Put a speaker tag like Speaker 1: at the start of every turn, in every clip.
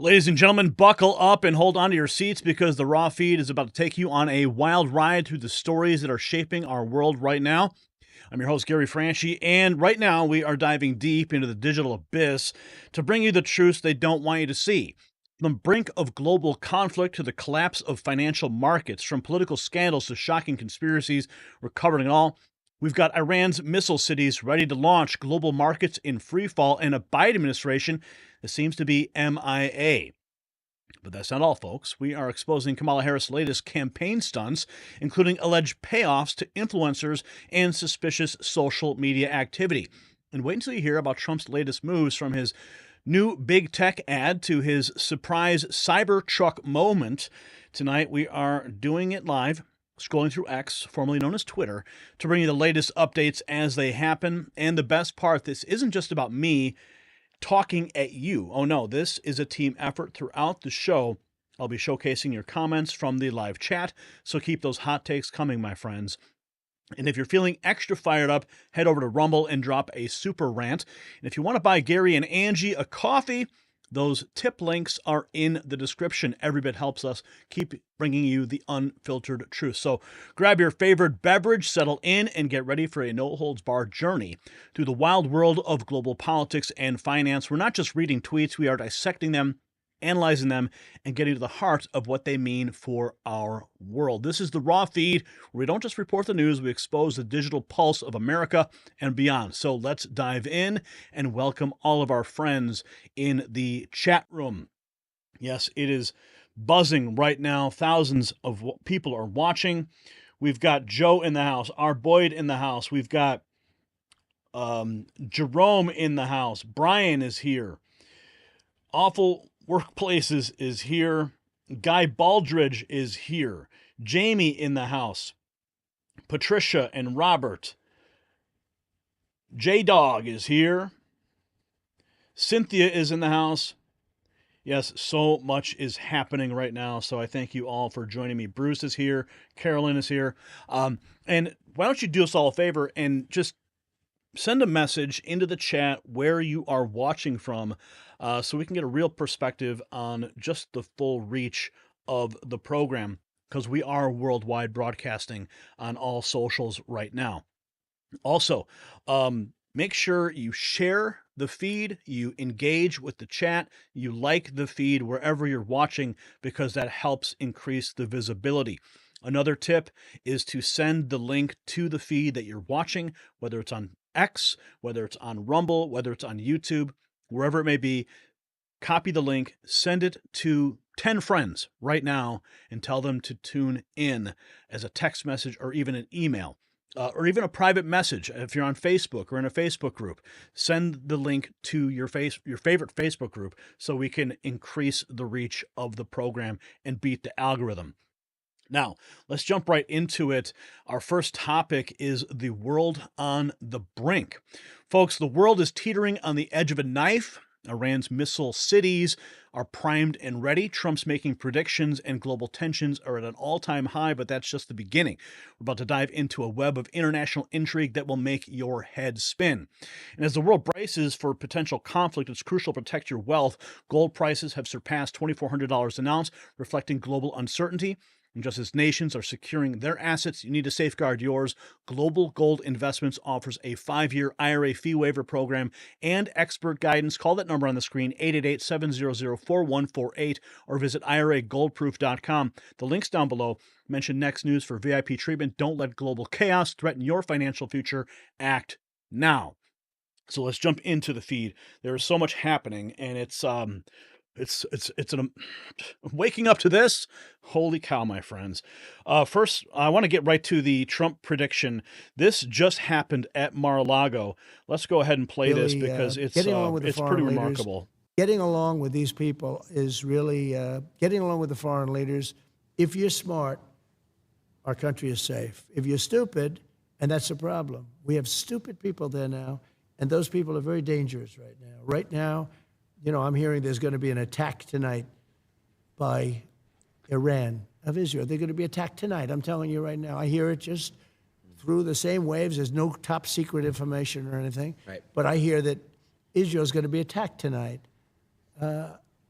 Speaker 1: Ladies and gentlemen, buckle up and hold on to your seats because the Raw feed is about to take you on a wild ride through the stories that are shaping our world right now. I'm your host, Gary Franchi, and right now we are diving deep into the digital abyss to bring you the truths they don't want you to see. From the brink of global conflict to the collapse of financial markets, from political scandals to shocking conspiracies, we're covering it all. We've got Iran's missile cities ready to launch, global markets in freefall, and a Biden administration that seems to be MIA. But that's not all, folks. We are exposing Kamala Harris' latest campaign stunts, including alleged payoffs to influencers and suspicious social media activity. And wait until you hear about Trump's latest moves, from his new big tech ad to his surprise Cybertruck moment. Tonight, we are doing it live, scrolling through X, formerly known as Twitter, to bring you the latest updates as they happen. And the best part, this isn't just about me talking at you. Oh no, this is a team effort throughout the show. I'll be showcasing your comments from the live chat, so keep those hot takes coming, my friends. And if you're feeling extra fired up, head over to Rumble and drop a super rant. And if you want to buy Gary and Angie a coffee, those tip links are in the description. Every bit helps us keep bringing you the unfiltered truth. So grab your favorite beverage, settle in, and get ready for a no-holds-barred journey through the wild world of global politics and finance. We're not just reading tweets, we are dissecting them, analyzing them, and getting to the heart of what they mean for our world. This is the Raw feed, where we don't just report the news, we expose the digital pulse of America and beyond. So let's dive in and welcome all of our friends in the chat room. Yes, it is buzzing right now. Thousands of people are watching. We've got Joe in the house, our Boyd in the house. We've got Jerome in the house. Brian is here. Awful Workplaces is here. Guy Baldridge is here. Jamie in the house. Patricia and Robert. J-Dog is here. Cynthia is in the house. Yes, so much is happening right now, so I thank you all for joining me. Bruce is here. Carolyn is here. And why don't you do us all a favor and just send a message into the chat where you are watching from, so we can get a real perspective on just the full reach of the program, because we are worldwide broadcasting on all socials right now. Also, make sure you share the feed, you engage with the chat, you like the feed wherever you're watching, because that helps increase the visibility. Another tip is to send the link to the feed that you're watching, whether it's on X, whether it's on Rumble, whether it's on YouTube, wherever it may be. Copy the link, send it to 10 friends right now, and tell them to tune in as a text message or even an email, or even a private message. If you're on Facebook or in a Facebook group, send the link to your favorite Facebook group so we can increase the reach of the program and beat the algorithm. Now, let's jump right into it. Our first topic is the world on the brink. Folks, the world is teetering on the edge of a knife. Iran's missile cities are primed and ready. Trump's making predictions, and global tensions are at an all-time high, but that's just the beginning. We're about to dive into a web of international intrigue that will make your head spin. And as the world braces for potential conflict, it's crucial to protect your wealth. Gold prices have surpassed $2,400 an ounce, reflecting global uncertainty. And just as nations are securing their assets, you need to safeguard yours. Global Gold Investments offers a 5-year IRA fee waiver program and expert guidance. Call that number on the screen, 888-700-4148, or visit IRAGoldproof.com. The link's down below. Mention Next News for VIP treatment. Don't let global chaos threaten your financial future. Act now. So let's jump into the feed. There is so much happening, and it's waking up to this. Holy cow, my friends. First, I want to get right to the Trump prediction. This just happened at Mar-a-Lago. Let's go ahead and play this, because it's pretty remarkable.
Speaker 2: Getting along with these people is really getting along with the foreign leaders. If you're smart, our country is safe. If you're stupid, and that's a problem. We have stupid people there now, and those people are very dangerous right now. Right now, you know, I'm hearing there's going to be an attack tonight by Iran of Israel. They're going to be attacked tonight. I'm telling you right now. I hear it just through the same waves. There's no top secret information or anything. Right. But I hear that Israel's going to be attacked tonight.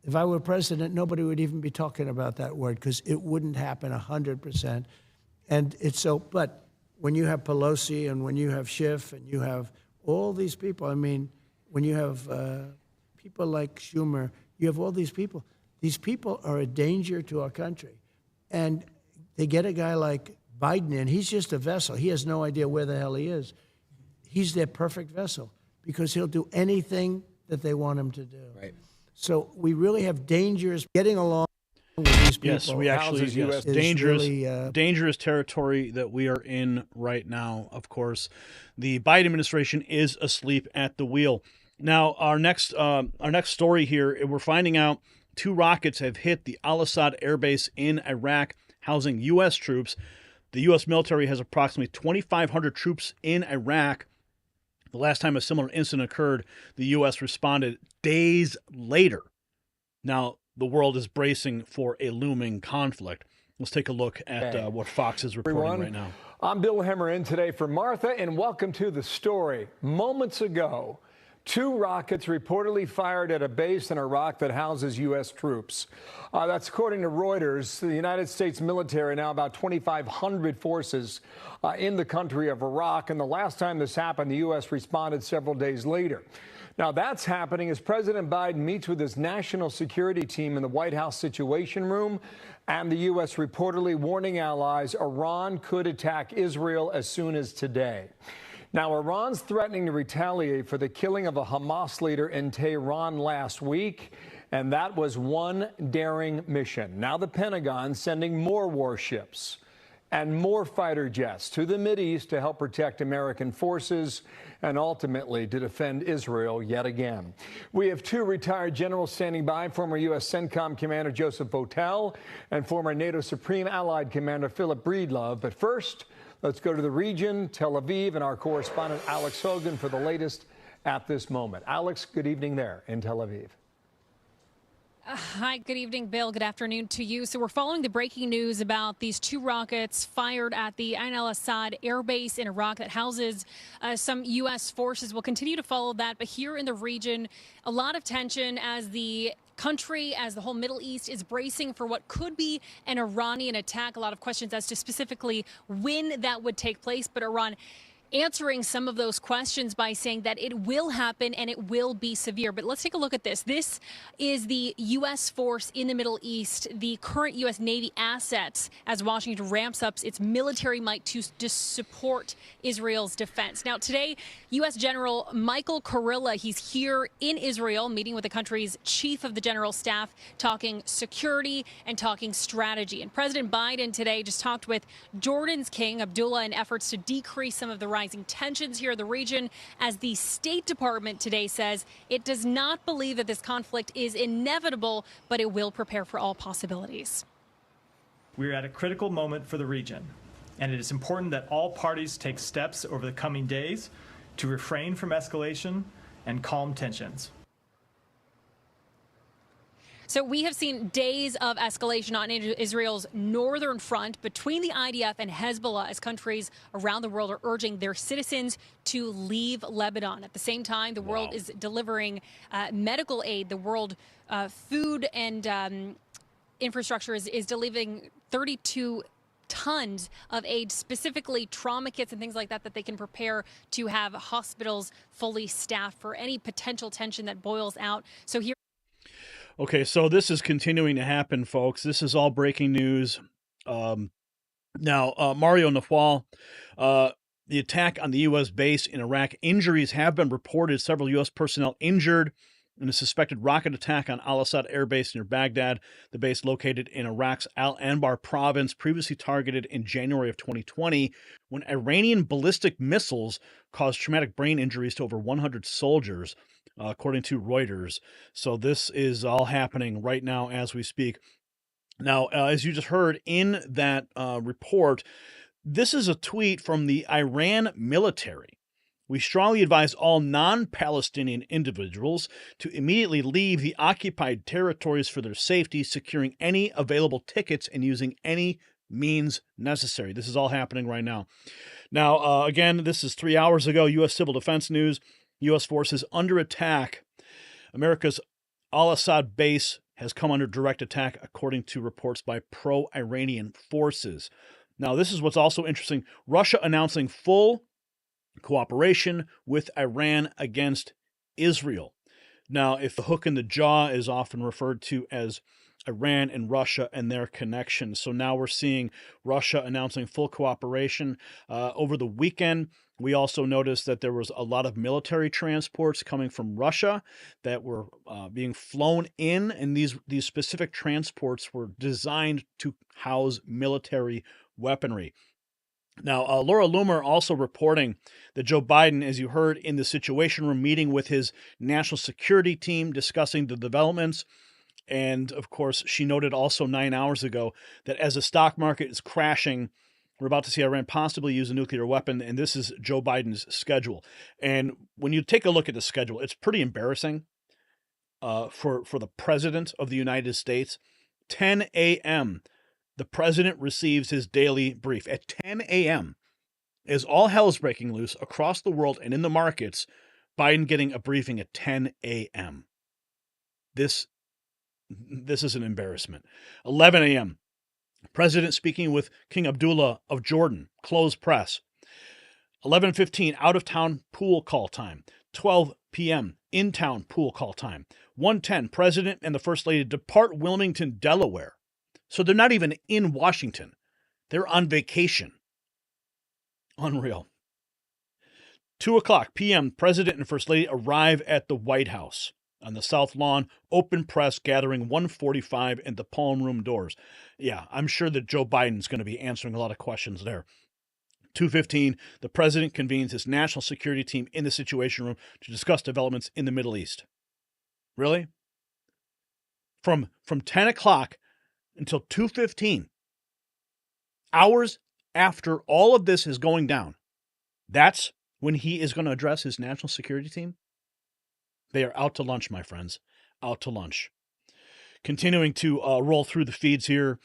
Speaker 2: If I were president, nobody would even be talking about that word because it wouldn't happen 100%. And it's so, but when you have Pelosi and when you have Schiff and you have all these people, I mean, when you have people like Schumer, you have all these people. These people are a danger to our country. And they get a guy like Biden in, he's just a vessel. He has no idea where the hell he is. He's their perfect vessel because he'll do anything that they want him to do.
Speaker 3: Right.
Speaker 2: So we really have dangers getting along with these people.
Speaker 1: Yes, we actually, yes,
Speaker 2: is
Speaker 1: dangerous,
Speaker 2: really,
Speaker 1: dangerous territory that we are in right now. Of course, the Biden administration is asleep at the wheel. Now, our next story here, we're finding out 2 rockets have hit the Al-Assad air base in Iraq, housing U.S. troops. The U.S. military has approximately 2,500 troops in Iraq. The last time a similar incident occurred, the U.S. responded days later. Now, the world is bracing for a looming conflict. Let's take a look at what Fox is reporting right now.
Speaker 4: I'm Bill Hemmer in today for Martha, and welcome to the story. Moments ago, 2 rockets reportedly fired at a base in Iraq that houses U.S. troops. That's according to Reuters. The United States military now about 2,500 forces in the country of Iraq. And the last time this happened, the U.S. responded several days later. Now, that's happening as President Biden meets with his national security team in the White House Situation Room, and the U.S. reportedly warning allies Iran could attack Israel as soon as today. Now, Iran's threatening to retaliate for the killing of a Hamas leader in Tehran last week, and that was one daring mission. Now the Pentagon sending more warships and more fighter jets to the Mideast to help protect American forces and ultimately to defend Israel yet again. We have 2 retired generals standing by, former U.S. CENTCOM Commander Joseph Votel and former NATO Supreme Allied Commander Philip Breedlove. But first, let's go to the region, Tel Aviv, and our correspondent Alex Hogan for the latest at this moment. Alex, good evening there in Tel Aviv.
Speaker 5: Hi, good evening, Bill. Good afternoon to you. So we're following the breaking news about these 2 rockets fired at the Ain al-Assad air base in Iraq that houses some U.S. forces. We'll continue to follow that. But here in the region, a lot of tension as the country, as the whole Middle East is bracing for what could be an Iranian attack. A lot of questions as to specifically when that would take place. But Iran answering some of those questions by saying that it will happen and it will be severe. But let's take a look at this. This is the U.S. force in the Middle East, the current U.S. Navy assets as Washington ramps up its military might to support Israel's defense. Now, today, U.S. General Michael Kurilla, he's here in Israel meeting with the country's chief of the general staff, talking security and talking strategy. And President Biden today just talked with Jordan's King Abdullah in efforts to decrease some of the rising tensions here in the region, as the State Department today says it does not believe that this conflict is inevitable, but it will prepare for all possibilities.
Speaker 6: We are at a critical moment for the region, and it is important that all parties take steps over the coming days to refrain from escalation and calm tensions.
Speaker 5: So we have seen days of escalation on Israel's northern front between the IDF and Hezbollah as countries around the world are urging their citizens to leave Lebanon. At the same time, the world is delivering medical aid. The world food and infrastructure is delivering 32 tons of aid, specifically trauma kits and things like that, that they can prepare to have hospitals fully staffed for any potential tension that boils out. So here.
Speaker 1: Okay, so this is continuing to happen, folks. This is all breaking news. Mario Nawfal, the attack on the U.S. base in Iraq, injuries have been reported. Several U.S. personnel injured in a suspected rocket attack on Al-Assad air base near Baghdad. The base located in Iraq's Al-Anbar province, previously targeted in January of 2020 when Iranian ballistic missiles caused traumatic brain injuries to over 100 soldiers, according to Reuters. So this is all happening right now as we speak. Now, as you just heard in that report, this is a tweet from the Iran military. We strongly advise all non-Palestinian individuals to immediately leave the occupied territories for their safety, securing any available tickets and using any means necessary. This is all happening right now. Now, again, this is 3 hours ago. U.S. Civil Defense News. U.S. forces under attack. America's Al-Assad base has come under direct attack, according to reports by pro-Iranian forces. Now, this is what's also interesting. Russia announcing full cooperation with Iran against Israel. Now, if the hook in the jaw is often referred to as Iran and Russia and their connection. So now we're seeing Russia announcing full cooperation. Over the weekend, we also noticed that there was a lot of military transports coming from Russia that were being flown in, and these specific transports were designed to house military weaponry. Now, Laura Loomer also reporting that Joe Biden, as you heard in the Situation Room, meeting with his national security team, discussing the developments. And of course, she noted also 9 hours ago that as the stock market is crashing, we're about to see Iran possibly use a nuclear weapon, and this is Joe Biden's schedule. And when you take a look at the schedule, it's pretty embarrassing for the president of the United States. 10 a.m., the president receives his daily brief. At 10 a.m., as all hell is breaking loose across the world and in the markets, Biden getting a briefing at 10 a.m. This is an embarrassment. 11 a.m., President speaking with King Abdullah of Jordan, closed press. 11:15, out-of-town pool call time. 12 p.m., in-town pool call time. 1:10, President and the First Lady depart Wilmington, Delaware. So they're not even in Washington. They're on vacation. Unreal. 2 o'clock p.m., President and First Lady arrive at the White House on the South Lawn, open press gathering 1:45 in the Palm Room doors. Yeah, I'm sure that Joe Biden's going to be answering a lot of questions there. 2:15, the president convenes his national security team in the Situation Room to discuss developments in the Middle East. Really? From 10 o'clock until 2:15, hours after all of this is going down, that's when he is going to address his national security team? They are out to lunch, my friends. Out to lunch. Continuing to roll through the feeds here.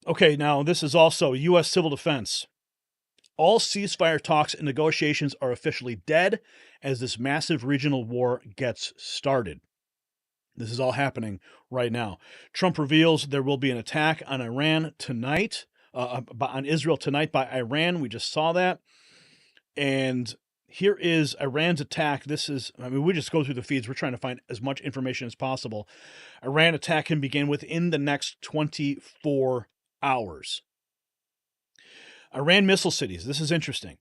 Speaker 1: Okay, now this is also U.S. civil defense. All ceasefire talks and negotiations are officially dead as this massive regional war gets started. This is all happening right now. Trump reveals there will be an attack on Iran tonight, on Israel tonight by Iran. We just saw that. And here is Iran's attack. We just go through the feeds. We're trying to find as much information as possible. Iran attack can begin within the next 24 hours. Iran missile cities. This is interesting.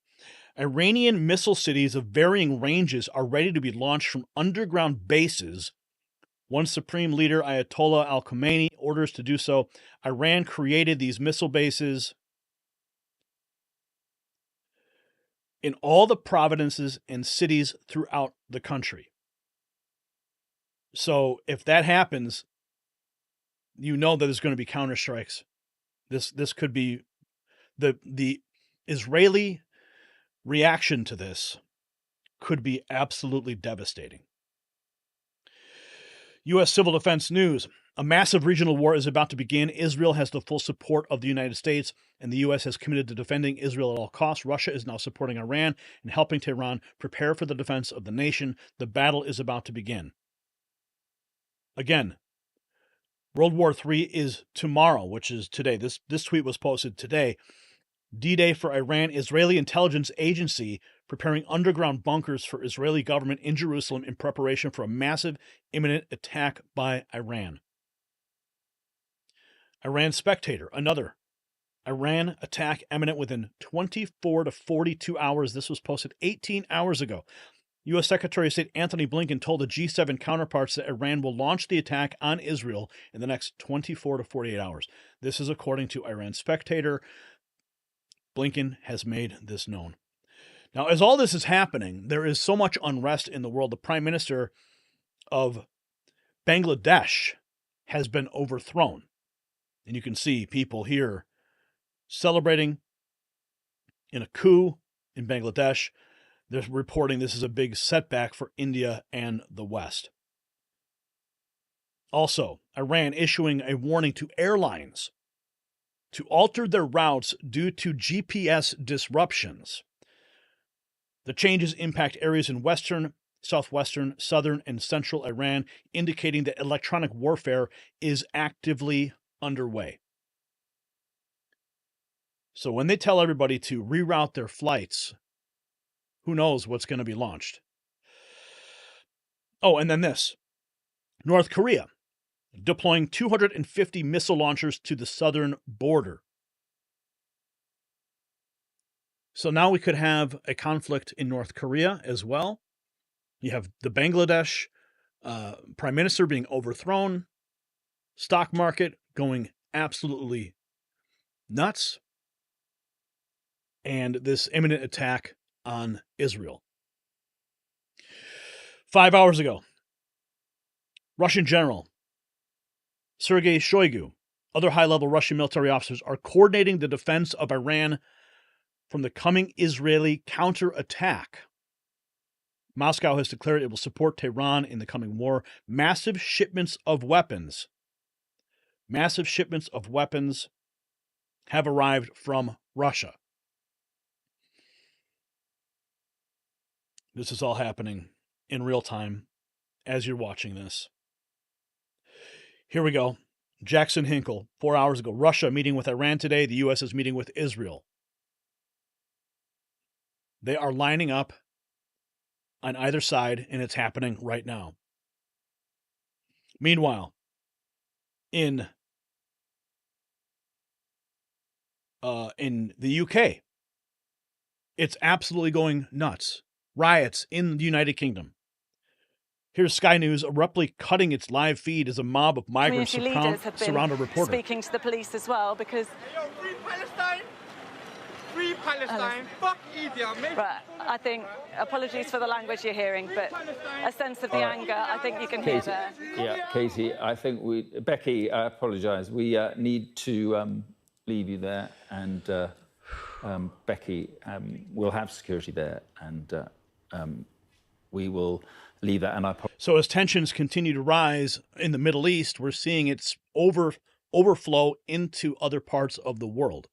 Speaker 1: Iranian missile cities of varying ranges are ready to be launched from underground bases. One supreme leader, Ayatollah al-Khamenei, orders to do so. Iran created these missile bases in all the provinces and cities throughout the country. So if that happens, you know that there's going to be counterstrikes. This could be the Israeli reaction to this could be absolutely devastating. U.S. civil defense news. A massive regional war is about to begin. Israel has the full support of the United States, and the U.S. has committed to defending Israel at all costs. Russia is now supporting Iran and helping Tehran prepare for the defense of the nation. The battle is about to begin. Again, World War III is tomorrow, which is today. This tweet was posted today. D-Day for Iran. Israeli intelligence agency preparing underground bunkers for Israeli government in Jerusalem in preparation for a massive imminent attack by Iran. Iran Spectator, another. Iran attack imminent within 24 to 42 hours. This was posted 18 hours ago. U.S. Secretary of State Anthony Blinken told the G7 counterparts that Iran will launch the attack on Israel in the next 24 to 48 hours. This is according to Iran Spectator. Blinken has made this known. Now, as all this is happening, there is so much unrest in the world. The Prime Minister of Bangladesh has been overthrown. And you can see people here celebrating in a coup in Bangladesh. They're reporting this is a big setback for India and the West. Also, Iran issuing a warning to airlines to alter their routes due to GPS disruptions. The changes impact areas in western southwestern, southern, and central Iran, indicating that electronic warfare is actively underway. So when they tell everybody to reroute their flights, who knows what's going to be launched? Oh, and then this. North Korea deploying 250 missile launchers to the southern border. So now we could have a conflict in North Korea as well. You have the Bangladesh prime minister being overthrown, stock market going absolutely nuts, and this imminent attack on Israel. 5 hours ago, Russian general Sergei Shoigu, other high-level Russian military officers are coordinating the defense of Iran from the coming Israeli counterattack. Moscow has declared it will support Tehran in the coming war. Massive shipments of weapons have arrived from Russia. This is all happening in real time as you're watching this. Here we go. Jackson Hinkle, 4 hours ago. Russia meeting with Iran today. The U.S. is meeting with Israel. They are lining up on either side, and it's happening right now. Meanwhile, in the UK, it's absolutely going nuts. Riots in the United Kingdom. Here's Sky News abruptly cutting its live feed as a mob of migrants surround a reporter.
Speaker 3: Speaking to the police as well because...
Speaker 7: Free Palestine! Free Palestine! Fuck India!
Speaker 3: Right, I think, apologies for the language you're hearing, but a sense of the anger, I think you can hear there.
Speaker 8: Yeah, Katie, I think Becky, I apologise. We need to leave you there, and Becky, we'll have security there, and we will leave that. And
Speaker 1: so as tensions continue to rise in the Middle East, we're seeing its overflow into other parts of the world.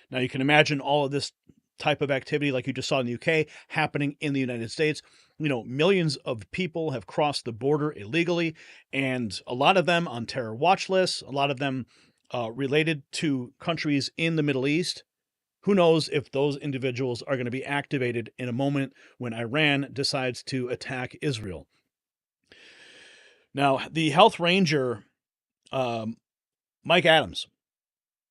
Speaker 1: Now you can imagine all of this type of activity, like you just saw in the UK, happening in the United States. You know, millions of people have crossed the border illegally, and a lot of them on terror watch lists, a lot of them related to countries in the Middle East. Who knows if those individuals are going to be activated in a moment when Iran decides to attack Israel. Now, the health ranger, Mike Adams,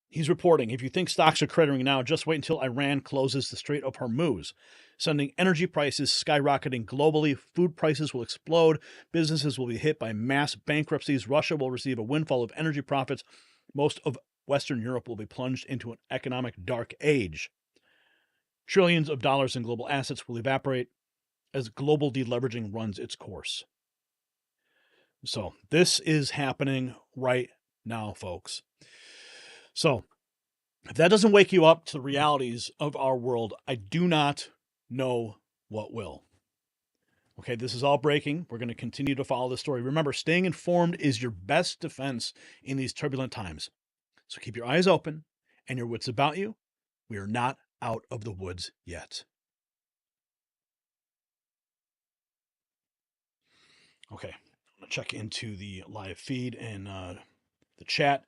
Speaker 1: he's reporting, if you think stocks are cratering now, just wait until Iran closes the Strait of Hormuz, sending energy prices skyrocketing globally. Food prices will explode. Businesses will be hit by mass bankruptcies. Russia will receive a windfall of energy profits. Most of Western Europe will be plunged into an economic dark age. Trillions of dollars in global assets will evaporate as global deleveraging runs its course. So this is happening right now, folks. So if that doesn't wake you up to the realities of our world, I do not know what will. Okay, this is all breaking. We're going to continue to follow this story. Remember, staying informed is your best defense in these turbulent times. So keep your eyes open and your wits about you. We are not out of the woods yet. Okay, I'm going to check into the live feed and the chat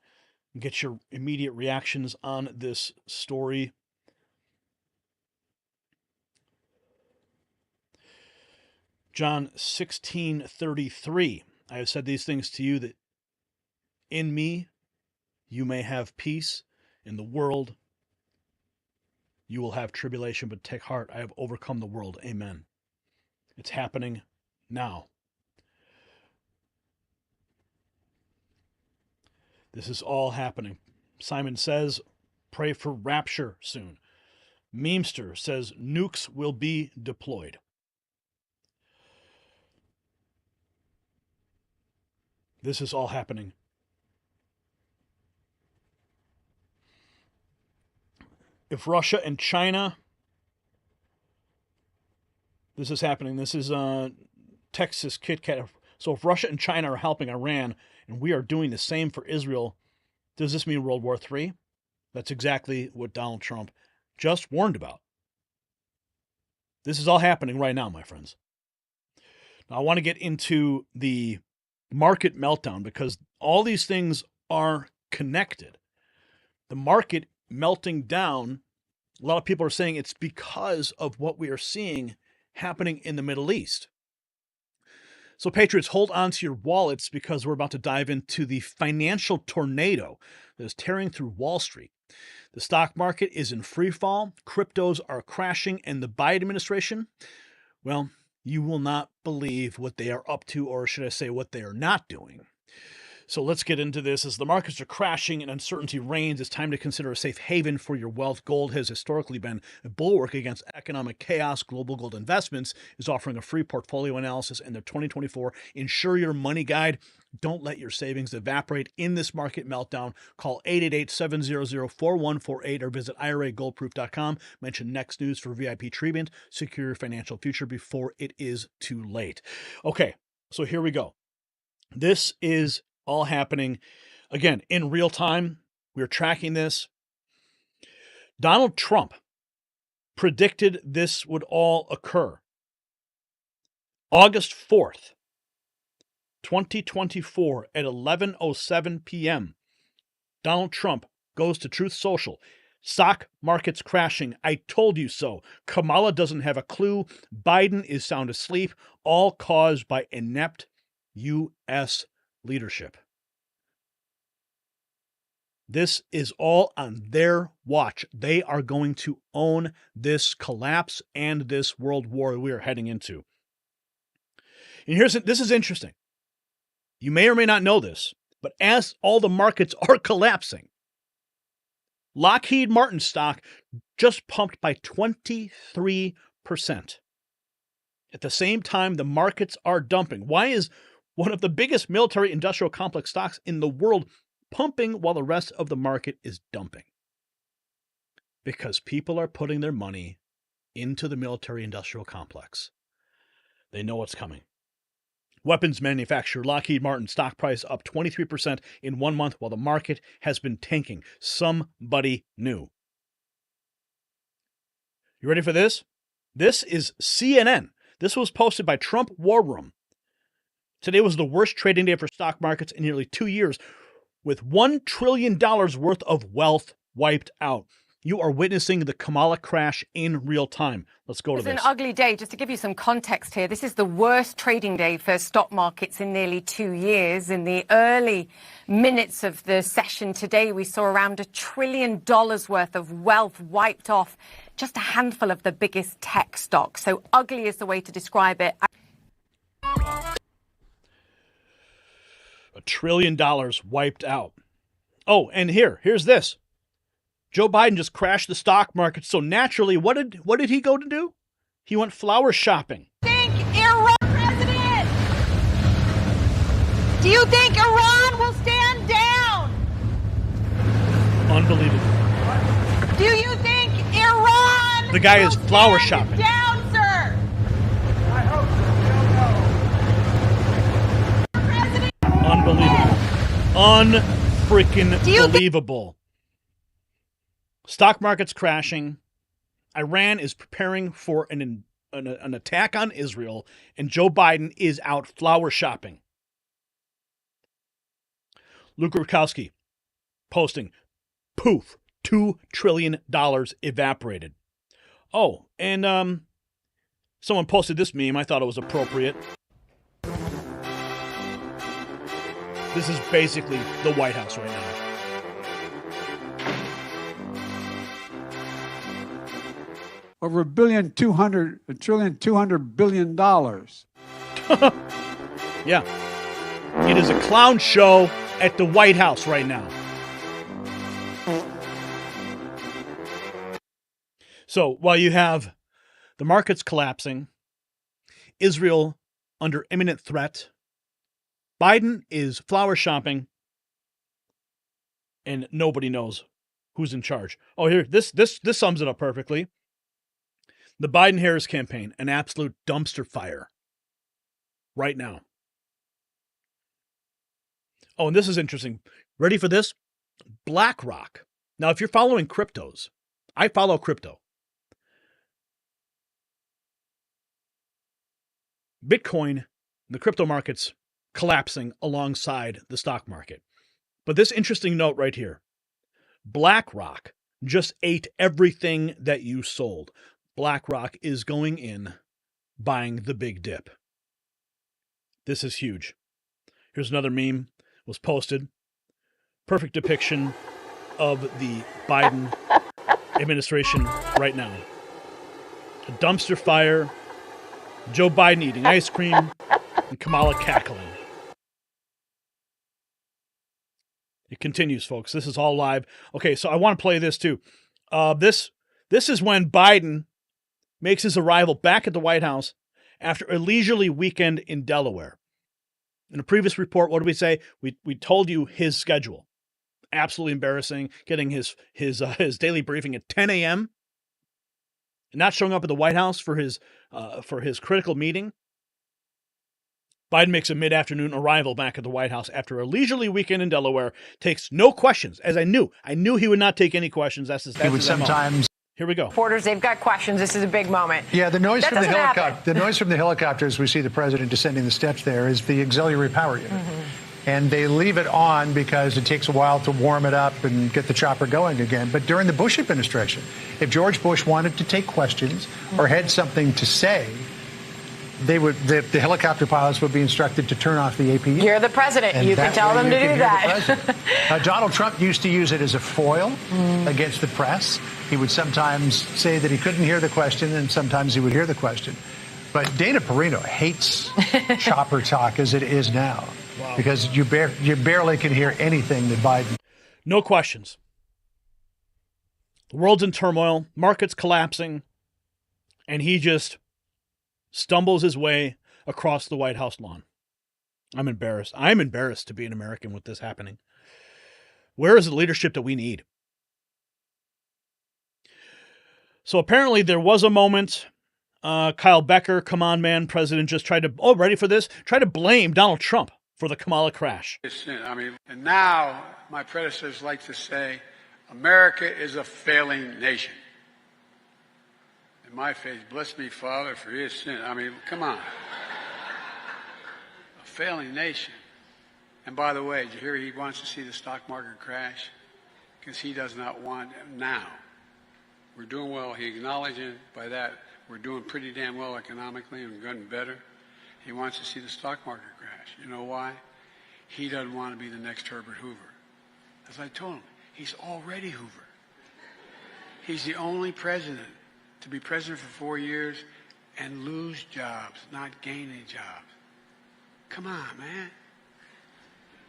Speaker 1: and get your immediate reactions on this story. John 16:33. I have said these things to you that in me you may have peace. In the world you will have tribulation, but take heart, I have overcome the world. Amen. It's happening now. This is all happening. Simon says, pray for rapture soon. Memester says, nukes will be deployed. This is all happening. If Russia and China, this is happening. This is Texas Kit Kat. So if Russia and China are helping Iran and we are doing the same for Israel, does this mean World War III? That's exactly what Donald Trump just warned about. This is all happening right now, my friends. Now, I want to get into the market meltdown because all these things are connected. The market melting down, a lot of people are saying it's because of what we are seeing happening in the Middle East. So, patriots, hold on to your wallets because we're about to dive into the financial tornado that is tearing through Wall Street. The stock market is in free fall, cryptos are crashing, and the Biden administration, well, you will not believe what they are up to, or should I say what they are not doing. So let's get into this. As the markets are crashing and uncertainty reigns, it's time to consider a safe haven for your wealth. Gold has historically been a bulwark against economic chaos. Global Gold Investments is offering a free portfolio analysis in their 2024 Insure Your Money Guide. Don't let your savings evaporate in this market meltdown. Call 888-700-4148 or visit IRAGoldproof.com. Mention Next News for VIP treatment. Secure your financial future before it is too late. Okay, so here we go. This is all happening, again, in real time. We're tracking this. Donald Trump predicted this would all occur. August 4th, 2024 at 11:07 p.m., Donald Trump goes to Truth Social. Stock markets crashing. I told you so. Kamala doesn't have a clue. Biden is sound asleep. All caused by inept U.S. leadership. This is all on their watch. They are going to own this collapse and this world war we are heading into. And this is interesting. You may or may not know this, but as all the markets are collapsing, Lockheed Martin stock just pumped by 23%. At the same time, the markets are dumping. Why is one of the biggest military industrial complex stocks in the world pumping while the rest of the market is dumping? Because people are putting their money into the military industrial complex. They know what's coming. Weapons manufacturer Lockheed Martin stock price up 23% in 1 month while the market has been tanking. Somebody knew. You ready for this? This is CNN. This was posted by Trump War Room. Today was the worst trading day for stock markets in nearly 2 years, with $1 trillion worth of wealth wiped out. You are witnessing the Kamala crash in real time. Let's go to this.
Speaker 9: It's an ugly day. Just to give you some context here, this is the worst trading day for stock markets in nearly 2 years. In the early minutes of the session today, we saw around $1 trillion worth of wealth wiped off just a handful of the biggest tech stocks. So ugly is the way to describe it.
Speaker 1: $1 trillion wiped out. Oh, and here's this. Joe Biden just crashed the stock market. So naturally, what did he go to do? He went flower shopping.
Speaker 9: Think Iran president? Do you think Iran will stand down?
Speaker 1: Unbelievable.
Speaker 9: Do you think Iran
Speaker 1: The guy
Speaker 9: will
Speaker 1: is flower
Speaker 9: stand
Speaker 1: shopping.
Speaker 9: down, sir?
Speaker 7: I hope so.
Speaker 9: President,
Speaker 1: Unbelievable. Unfreaking believable. Stock market's crashing. Iran is preparing for an attack on Israel, and Joe Biden is out flower shopping. Luke Rukowski posting, poof, $2 trillion evaporated. Oh, and someone posted this meme. I thought it was appropriate. This is basically the White House right now.
Speaker 10: Over $1.2 trillion.
Speaker 1: Yeah. It is a clown show at the White House right now. So while you have the markets collapsing, Israel under imminent threat, Biden is flower shopping, and nobody knows who's in charge. Oh, here, this sums it up perfectly. The Biden-Harris campaign, an absolute dumpster fire right now. Oh, and this is interesting. Ready for this? BlackRock. Now, if you're following cryptos, I follow crypto. Bitcoin The crypto market's collapsing alongside the stock market. But this interesting note right here. BlackRock just ate everything that you sold. BlackRock is going in, buying the big dip. This is huge. Here's another meme was posted. Perfect depiction of the Biden administration right now. A dumpster fire, Joe Biden eating ice cream, and Kamala cackling. It continues, folks. This is all live. Okay, so I want to play this too. This is when Biden makes his arrival back at the White House after a leisurely weekend in Delaware. In a previous report, what did we say? We told you his schedule. Absolutely embarrassing. Getting his daily briefing at 10 a.m. Not showing up at the White House for his critical meeting. Biden makes a mid-afternoon arrival back at the White House after a leisurely weekend in Delaware. Takes no questions, as I knew he would not take any questions. That's his sometimes. Here we go.
Speaker 9: Reporters, they've got questions. This is a big moment.
Speaker 11: Yeah, the noise from the helicopters we see the president descending the steps there is the auxiliary power unit. Mm-hmm. And they leave it on because it takes a while to warm it up and get the chopper going again. But during the Bush administration, if George Bush wanted to take questions or had something to say, the helicopter pilots would be instructed to turn off the APU.
Speaker 9: You're the president. And you can tell them to do that.
Speaker 11: Donald Trump used to use it as a foil against the press. He would sometimes say that he couldn't hear the question, and sometimes he would hear the question. But Dana Perino hates chopper talk as it is now. Wow. Because you barely can hear anything that Biden.
Speaker 1: No questions. The world's in turmoil, markets collapsing, and he just stumbles his way across the White House lawn. I'm embarrassed. I'm embarrassed to be an American with this happening. Where is the leadership that we need? So apparently there was a moment. Kyle Becker, come on, man, president, just tried to, ready for this? Try to blame Donald Trump for the Kamala crash.
Speaker 7: And now my predecessors like to say, America is a failing nation. In my faith, bless me, Father, for his sin. Come on. A failing nation. And by the way, did you hear he wants to see the stock market crash? Because he does not want it now. We're doing well. He acknowledging by that we're doing pretty damn well economically and getting better. He wants to see the stock market crash. You know why? He doesn't want to be the next Herbert Hoover. As I told him, he's already Hoover. He's the only president to be president for 4 years and lose jobs, not gain any jobs. Come on, man.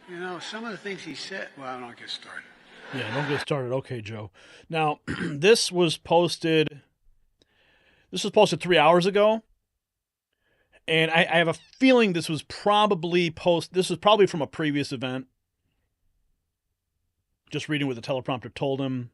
Speaker 7: You know, some of the things he said, well, I don't get started.
Speaker 1: Yeah, don't get started. Okay, Joe. Now, this was posted 3 hours ago. And I have a feeling this was probably from a previous event. Just reading what the teleprompter told him.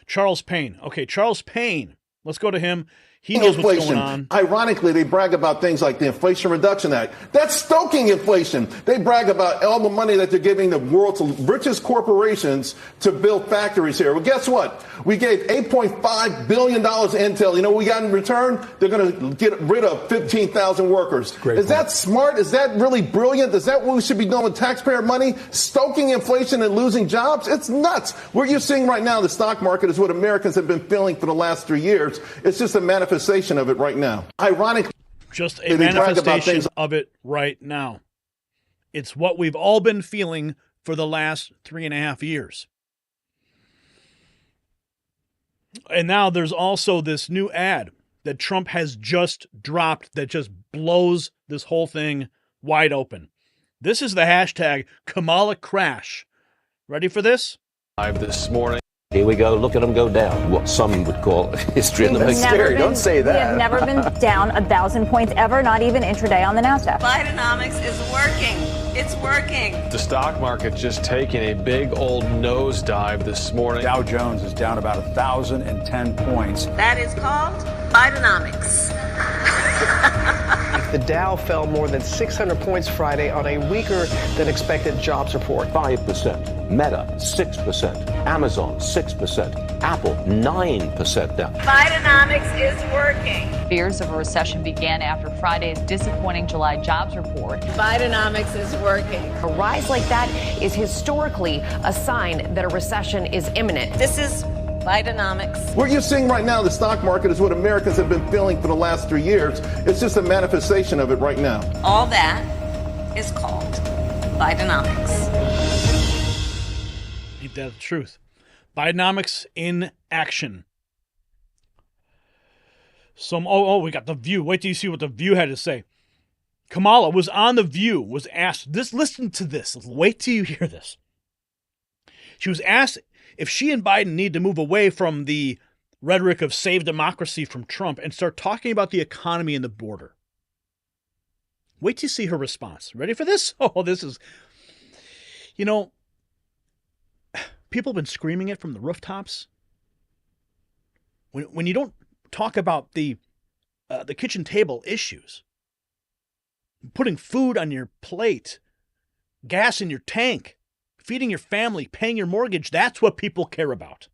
Speaker 1: Charles Payne. Okay, Charles Payne. Let's go to him. He knows what's going on.
Speaker 12: Ironically, they brag about things like the Inflation Reduction Act. That's stoking inflation. They brag about all the money that they're giving the world's richest corporations to build factories here. Well, guess what? We gave $8.5 billion to Intel. You know what we got in return? They're going to get rid of 15,000 workers. Is that smart? Is that really brilliant? Is that what we should be doing with taxpayer money? Stoking inflation and losing jobs? It's nuts. What you're seeing right now in the stock market is what Americans have been feeling for the last 3 years. It's just a manifestation of it right now. Ironically,
Speaker 1: just a manifestation of it right now. It's what we've all been feeling for the last 3.5 years. And now there's also this new ad that Trump has just dropped that just blows this whole thing wide open. This is the hashtag Kamala Crash. Ready for this?
Speaker 13: Live this morning.
Speaker 14: Here we go. Look at them go down. What some would call history in the making.
Speaker 13: Don't say that.
Speaker 15: We have never been down 1,000 points ever, not even intraday on the NASDAQ.
Speaker 16: Bidenomics is working. It's working.
Speaker 13: The stock market just taking a big old nosedive this morning.
Speaker 17: Dow Jones is down about 1,010 points.
Speaker 16: That is called Bidenomics.
Speaker 18: The Dow fell more than 600 points Friday on a weaker than expected jobs report.
Speaker 14: 5%. Meta, 6%. Amazon, 6%. Apple, 9% down.
Speaker 16: Bidenomics is working.
Speaker 18: Fears of a recession began after Friday's disappointing July jobs report.
Speaker 16: Bidenomics is working.
Speaker 9: A rise like that is historically a sign that a recession is imminent.
Speaker 16: This is Bidenomics.
Speaker 12: What you're seeing right now, the stock market, is what Americans have been feeling for the last 3 years. It's just a manifestation of it right now.
Speaker 16: All that is called Bidenomics.
Speaker 1: Ain't that the truth? Bidenomics in action. We got The View. Wait till you see what The View had to say. Kamala was on The View, was asked this. Listen to this. Wait till you hear this. She was asked if she and Biden need to move away from the rhetoric of save democracy from Trump and start talking about the economy and the border. Wait till you see her response. Ready for this? Oh, this is, people have been screaming it from the rooftops. When you don't talk about the kitchen table issues, putting food on your plate, gas in your tank, feeding your family, paying your mortgage, that's what people care about.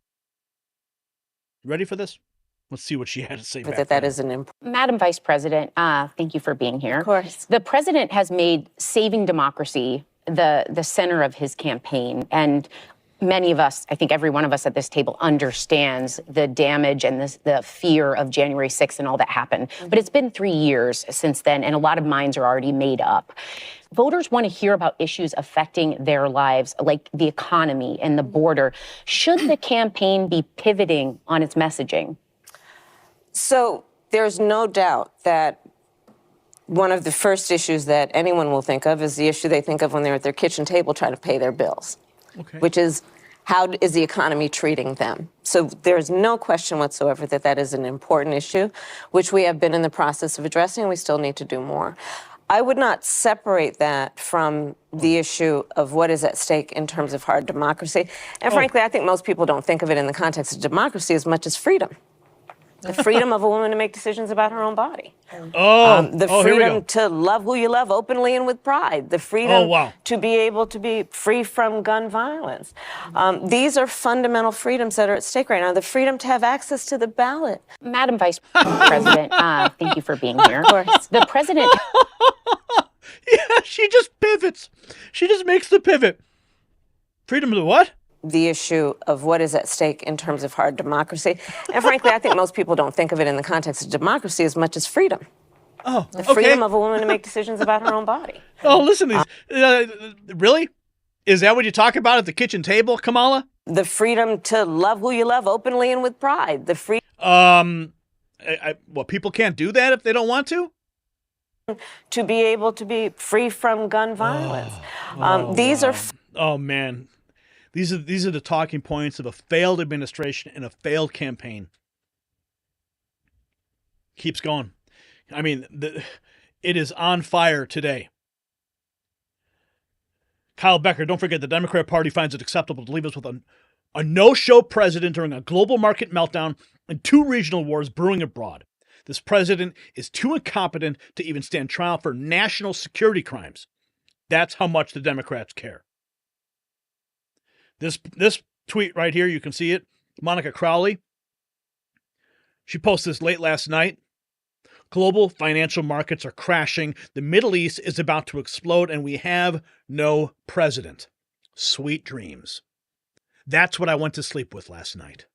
Speaker 1: Ready for this? Let's see what she had to say.
Speaker 19: That is an important. Madam Vice President, thank you for being here.
Speaker 16: Of course.
Speaker 19: The president has made saving democracy the center of his campaign, and many of us, I think every one of us at this table, understands the damage and the fear of January 6th and all that happened. But it's been 3 years since then, and a lot of minds are already made up. Voters want to hear about issues affecting their lives, like the economy and the border. Should the campaign be pivoting on its messaging?
Speaker 16: So there's no doubt that one of the first issues that anyone will think of is the issue they think of when they're at their kitchen table trying to pay their bills. Okay. Which is, how is the economy treating them? So there's no question whatsoever that that is an important issue, which we have been in the process of addressing, and we still need to do more. I would not separate that from the issue of what is at stake in terms of hard democracy. And frankly, I think most people don't think of it in the context of democracy as much as freedom. The freedom of a woman to make decisions about her own body. The freedom to love who you love openly and with pride. The freedom to be able to be free from gun violence. These are fundamental freedoms that are at stake right now. The freedom to have access to the ballot.
Speaker 19: Madam Vice President, thank you for being here. Of course. The president...
Speaker 1: Yeah, she just pivots. She just makes the pivot. Freedom to what?
Speaker 16: The issue of what is at stake in terms of hard democracy. And frankly, I think most people don't think of it in the context of democracy as much as freedom. The freedom of a woman to make decisions about her own body.
Speaker 1: Oh, listen, really? Is that what you talk about at the kitchen table, Kamala?
Speaker 16: The freedom to love who you love openly and with pride. The free.
Speaker 1: Well, people can't do that if they don't want to?
Speaker 16: To be able to be free from gun violence. These are.
Speaker 1: Oh, man. These are the talking points of a failed administration and a failed campaign. Keeps going. I mean, it is on fire today. Kyle Becker, don't forget the Democrat Party finds it acceptable to leave us with a no-show president during a global market meltdown and 2 regional wars brewing abroad. This president is too incompetent to even stand trial for national security crimes. That's how much the Democrats care. This tweet right here, you can see it. Monica Crowley. She posted this late last night. Global financial markets are crashing. The Middle East is about to explode, and we have no president. Sweet dreams. That's what I went to sleep with last night.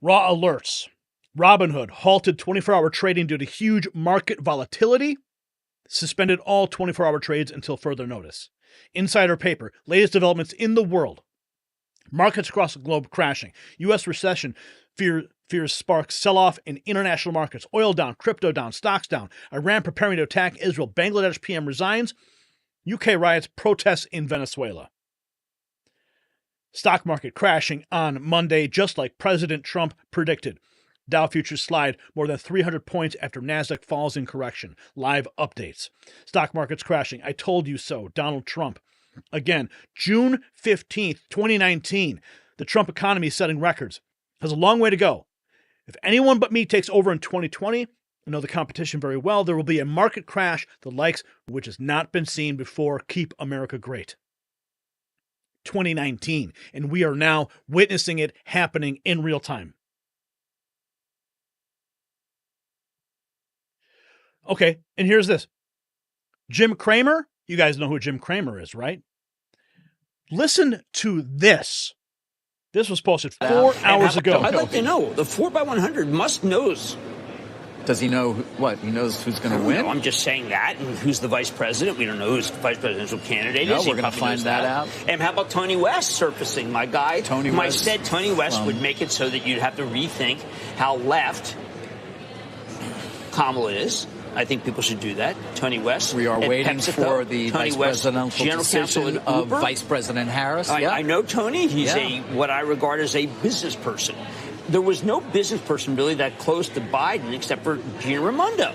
Speaker 1: Raw alerts. Robinhood halted 24-hour trading due to huge market volatility. Suspended all 24-hour trades until further notice. Insider paper, latest developments in the world. Markets across the globe crashing. U.S. recession fears sparks sell-off in international markets. Oil down, crypto down, stocks down. Iran preparing to attack Israel. Bangladesh PM resigns. UK riots, protests in Venezuela. Stock market crashing on Monday, just like President Trump predicted. Dow futures slide more than 300 points after NASDAQ falls in correction. Live updates. Stock markets crashing. I told you so. Donald Trump. Again, June 15th, 2019. The Trump economy is setting records. Has a long way to go. If anyone but me takes over in 2020, I know the competition very well, there will be a market crash, the likes of which has not been seen before. Keep America great. 2019, and we are now witnessing it happening in real time. Okay, and here's this. Jim Cramer, you guys know who Jim Cramer is, right? Listen to this. This was posted 4 hours ago.
Speaker 20: I'd like to know. The 4x100 must knows.
Speaker 21: Does he know what? He knows who's going to win?
Speaker 20: No, I'm just saying that. And who's the vice president? We don't know who's the vice presidential candidate
Speaker 21: No,
Speaker 20: is.
Speaker 21: we're going to find that out.
Speaker 20: And how about Tony West surfacing? My guy,
Speaker 21: Tony
Speaker 20: I
Speaker 21: West,
Speaker 20: said Tony West would make it so that you'd have to rethink how left Kamala is. I think people should do that. Tony West.
Speaker 21: We are waiting
Speaker 20: PepsiCo,
Speaker 21: for the
Speaker 20: Tony
Speaker 21: vice
Speaker 20: West,
Speaker 21: presidential
Speaker 20: General Counsel
Speaker 21: decision
Speaker 20: at
Speaker 21: of
Speaker 20: Uber.
Speaker 21: Vice President Harris.
Speaker 20: I know Tony. He's what I regard as a business person. There was no business person really that close to Biden except for Gina Raimondo.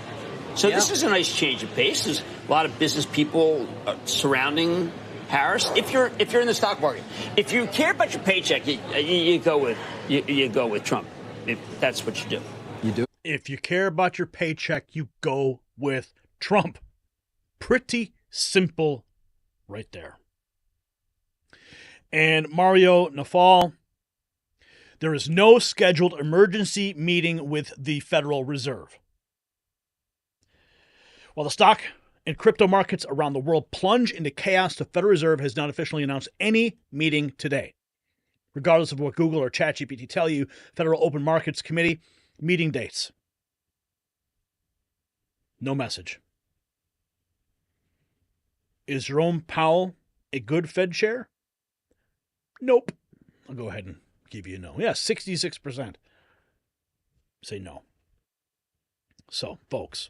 Speaker 20: So this is a nice change of pace. There's a lot of business people surrounding Harris. If you're in the stock market, if you care about your paycheck, you go with Trump. If that's what you do.
Speaker 21: You do.
Speaker 1: If you care about your paycheck, you go with Trump. Pretty simple right there. And Mario Nafal, there is no scheduled emergency meeting with the Federal Reserve. While the stock and crypto markets around the world plunge into chaos, the Federal Reserve has not officially announced any meeting today. Regardless of what Google or ChatGPT tell you, Federal Open Markets Committee meeting dates. No message. Is Jerome Powell a good Fed chair? Nope. I'll go ahead and give you a no. Yeah, 66% say no. So, folks,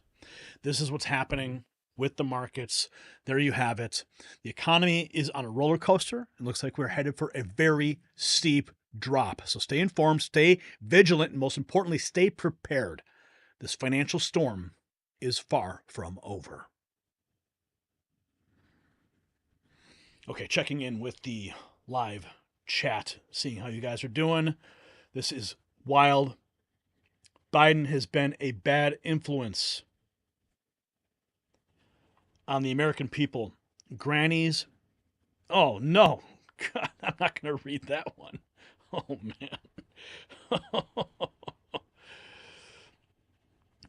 Speaker 1: this is what's happening with the markets. There you have it. The economy is on a roller coaster. It looks like we're headed for a very steep drop. So stay informed, stay vigilant, and most importantly, stay prepared. This financial storm is far from over. Okay, checking in with the live chat, seeing how you guys are doing. This is wild. Biden has been a bad influence on the American people. Grannies. Oh, no. God, I'm not going to read that one. Oh, man.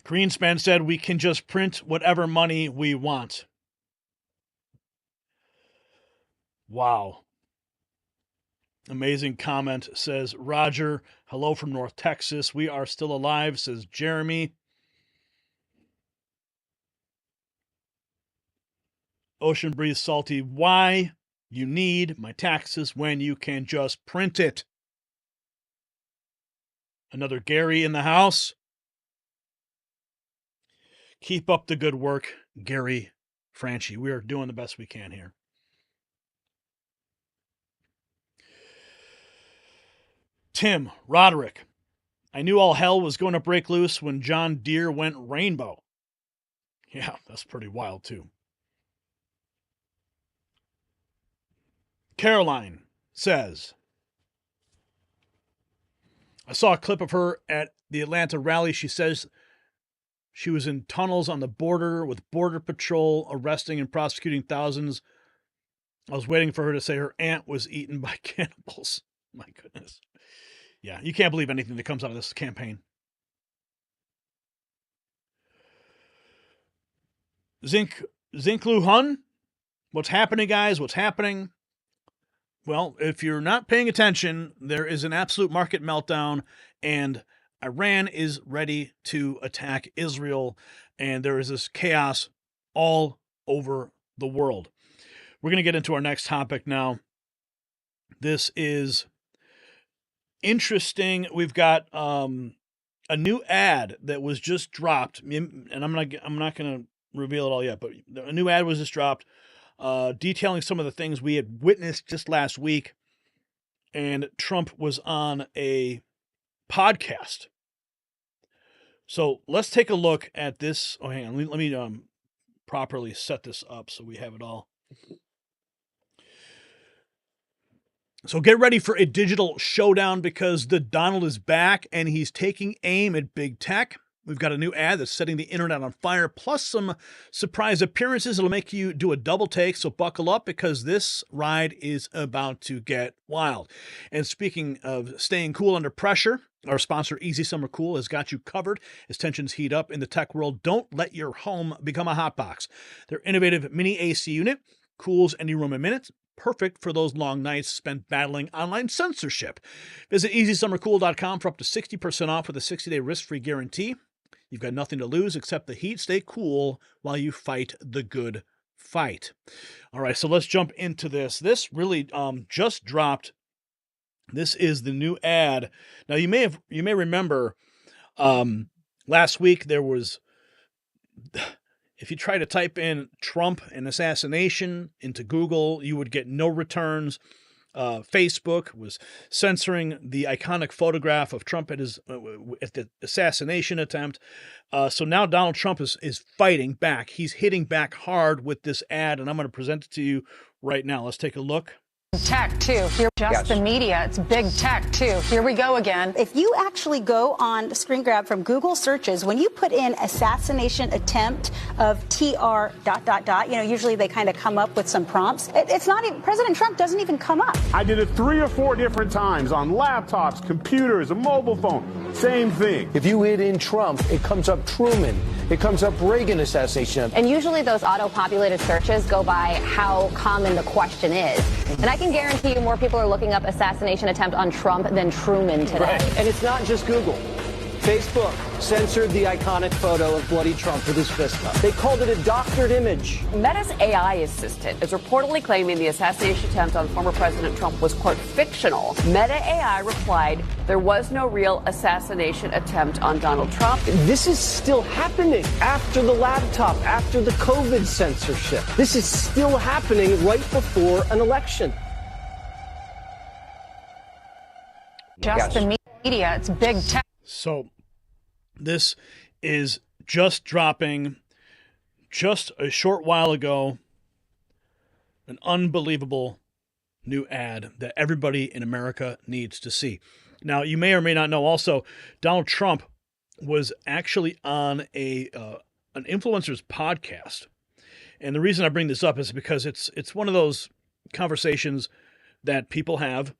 Speaker 1: Greenspan said we can just print whatever money we want. Wow. Amazing comment, says Roger. Hello from North Texas. We are still alive, says Jeremy. Ocean Breeze Salty. Why you need my taxes when you can just print it? Another Gary in the house. Keep up the good work, Gary Franchi. We are doing the best we can here. Tim Roderick. I knew all hell was going to break loose when John Deere went rainbow. Yeah, that's pretty wild, too. Caroline says, I saw a clip of her at the Atlanta rally. She says she was in tunnels on the border with Border Patrol arresting and prosecuting thousands. I was waiting for her to say her aunt was eaten by cannibals. My goodness. Yeah, you can't believe anything that comes out of this campaign. Zinklu Hun, what's happening, guys? What's happening? Well, if you're not paying attention, there is an absolute market meltdown, and Iran is ready to attack Israel, and there is this chaos all over the world. We're going to get into our next topic now. This is interesting. We've got a new ad that was just dropped, and I'm not going to reveal it all yet, but a new ad was just dropped detailing some of the things we had witnessed just last week, and Trump was on a podcast. So let's take a look at this. Oh, hang on. Let me properly set this up so we have it all. So get ready for a digital showdown because the Donald is back and he's taking aim at big tech. We've got a new ad that's setting the internet on fire, plus some surprise appearances. It'll make you do a double take, so buckle up because this ride is about to get wild. And speaking of staying cool under pressure, our sponsor, Easy Summer Cool, has got you covered as tensions heat up in the tech world. Don't let your home become a hotbox. Their innovative mini AC unit cools any room in minutes, perfect for those long nights spent battling online censorship. Visit EasySummerCool.com for up to 60% off with a 60-day risk-free guarantee. You've got nothing to lose except the heat. Stay cool while you fight the good fight. All right, so let's jump into this. This really just dropped. This is the new ad. Now you may remember last week there was, if you try to type in Trump and assassination into Google, you would get no returns. Facebook was censoring the iconic photograph of Trump at the assassination attempt. So now Donald Trump is fighting back. He's hitting back hard with this ad, and I'm going to present it to you right now. Let's take a look.
Speaker 2: Tech, too. Here, just the media. It's big tech, too. Here we go again.
Speaker 22: If you actually go on screen grab from Google searches, when you put in assassination attempt of TR ... usually they kind of come up with some prompts. It's not even, President Trump doesn't even come up.
Speaker 23: I did it 3 or 4 different times on laptops, computers, a mobile phone. Same thing.
Speaker 24: If you hit in Trump, it comes up Truman. It comes up Reagan assassination.
Speaker 25: And usually those auto-populated searches go by how common the question is. And I can guarantee you more people are looking up assassination attempt on Trump than Truman today.
Speaker 24: Right. And it's not just Google. Facebook censored the iconic photo of bloody Trump with his fist up. They called it a doctored image.
Speaker 26: Meta's AI assistant is reportedly claiming the assassination attempt on former President Trump was, quote, fictional. Meta AI replied there was no real assassination attempt on Donald Trump.
Speaker 24: This is still happening after the laptop, after the COVID censorship. This is still happening right before an election.
Speaker 2: Just the media. It's big tech.
Speaker 1: So this is just dropping just a short while ago, an unbelievable new ad that everybody in America needs to see. Now, you may or may not know also, Donald Trump was actually on an influencer's podcast. And the reason I bring this up is because it's one of those conversations that people have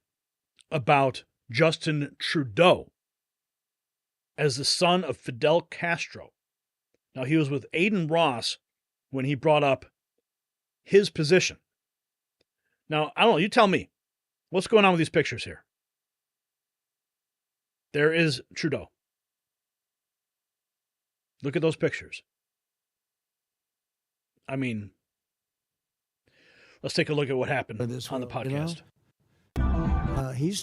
Speaker 1: about Justin Trudeau as the son of Fidel Castro. Now, he was with Aiden Ross when he brought up his position. Now, I don't know, you tell me, what's going on with these pictures here? There is Trudeau. Look at those pictures. I mean, let's take a look at what happened on the podcast.
Speaker 27: You know? He's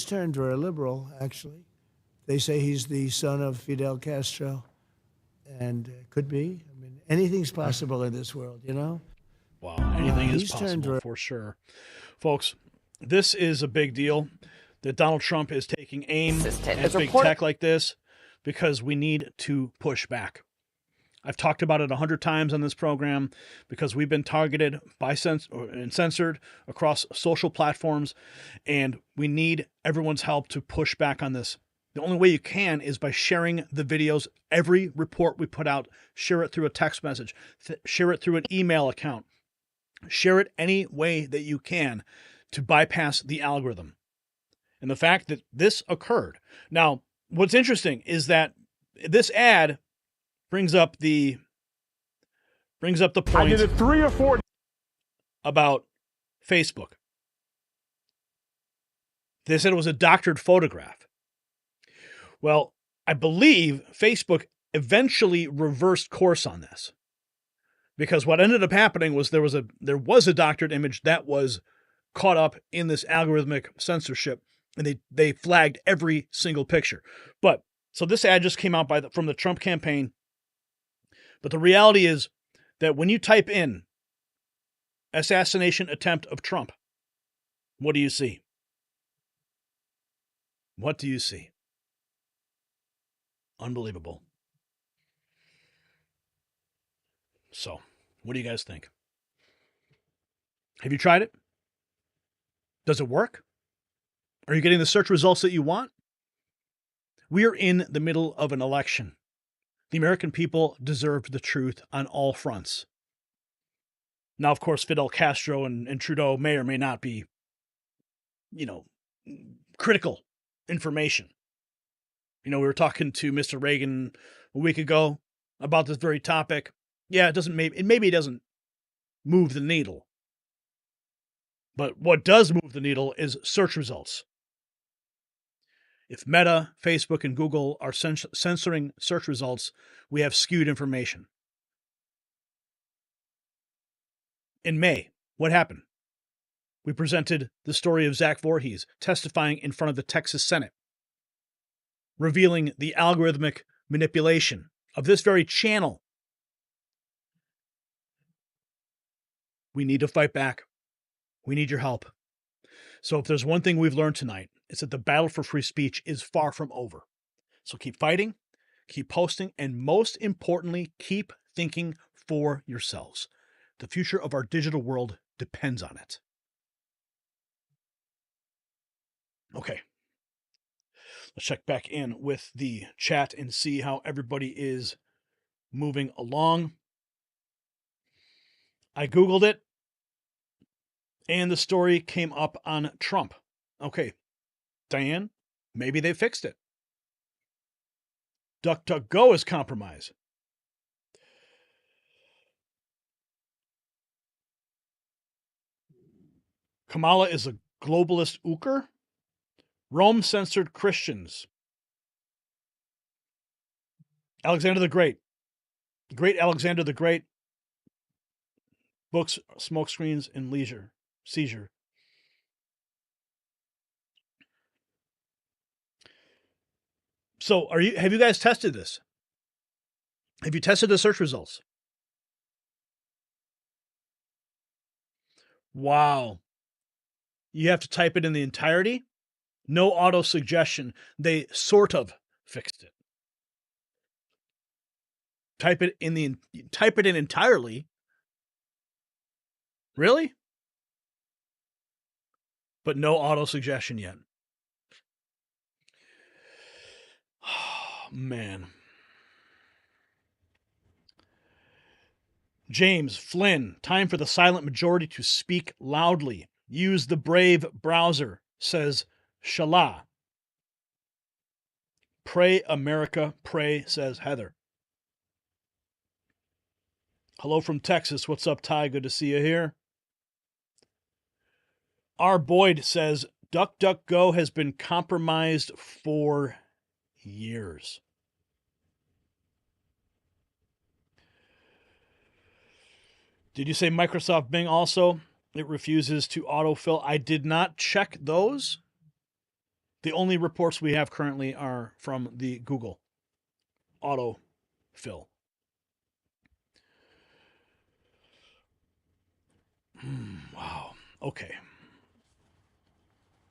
Speaker 27: turned very liberal, actually. They say he's the son of Fidel Castro, and could be. I mean, anything's possible in this world, you know?
Speaker 1: Wow, anything is possible for sure. Folks, this is a big deal that Donald Trump is taking aim at big tech like this because we need to push back. I've talked about it 100 times on this program because we've been targeted by and censored across social platforms, and we need everyone's help to push back on this. The only way you can is by sharing the videos. Every report we put out, share it through a text message, share it through an email account, share it any way that you can to bypass the algorithm. And the fact that this occurred. Now, what's interesting is that this ad brings up the point.
Speaker 23: I did it 3 or 4
Speaker 1: about Facebook. They said it was a doctored photograph. Well, I believe Facebook eventually reversed course on this, because what ended up happening was there was a doctored image that was caught up in this algorithmic censorship, and they flagged every single picture. But so this ad just came out from the Trump campaign. But the reality is that when you type in assassination attempt of Trump, what do you see? What do you see? Unbelievable. So, what do you guys think? Have you tried it? Does it work? Are you getting the search results that you want? We are in the middle of an election. The American people deserve the truth on all fronts. Now, of course, Fidel Castro and Trudeau may or may not be, critical information. We were talking to Mr. Reagan a week ago about this very topic. Yeah, maybe it doesn't move the needle. But what does move the needle is search results. If Meta, Facebook, and Google are censoring search results, we have skewed information. In May, what happened? We presented the story of Zach Voorhees testifying in front of the Texas Senate, revealing the algorithmic manipulation of this very channel. We need to fight back. We need your help. So if there's one thing we've learned tonight, it's that the battle for free speech is far from over. So keep fighting, keep posting, and most importantly, keep thinking for yourselves. The future of our digital world depends on it. Okay. Let's check back in with the chat and see how everybody is moving along. I Googled it, and the story came up on Trump. Okay. Diane, maybe they fixed it. DuckDuckGo is compromised. Kamala is a globalist ooker. Rome censored Christians. Alexander the Great. Great Alexander the Great. Books, smoke screens, and seizure. So have you guys tested this? Have you tested the search results? Wow. You have to type it in the entirety. No auto suggestion. They sort of fixed it. Type it in entirely. Really? But no auto suggestion yet. Oh, man. James Flynn, time for the silent majority to speak loudly. Use the Brave browser, says Shala. Pray, America, pray, says Heather. Hello from Texas. What's up, Ty? Good to see you here. R. Boyd says, DuckDuckGo has been compromised for years. Did you say Microsoft Bing also? It refuses to autofill. I did not check those. The only reports we have currently are from the Google autofill. Wow. Okay.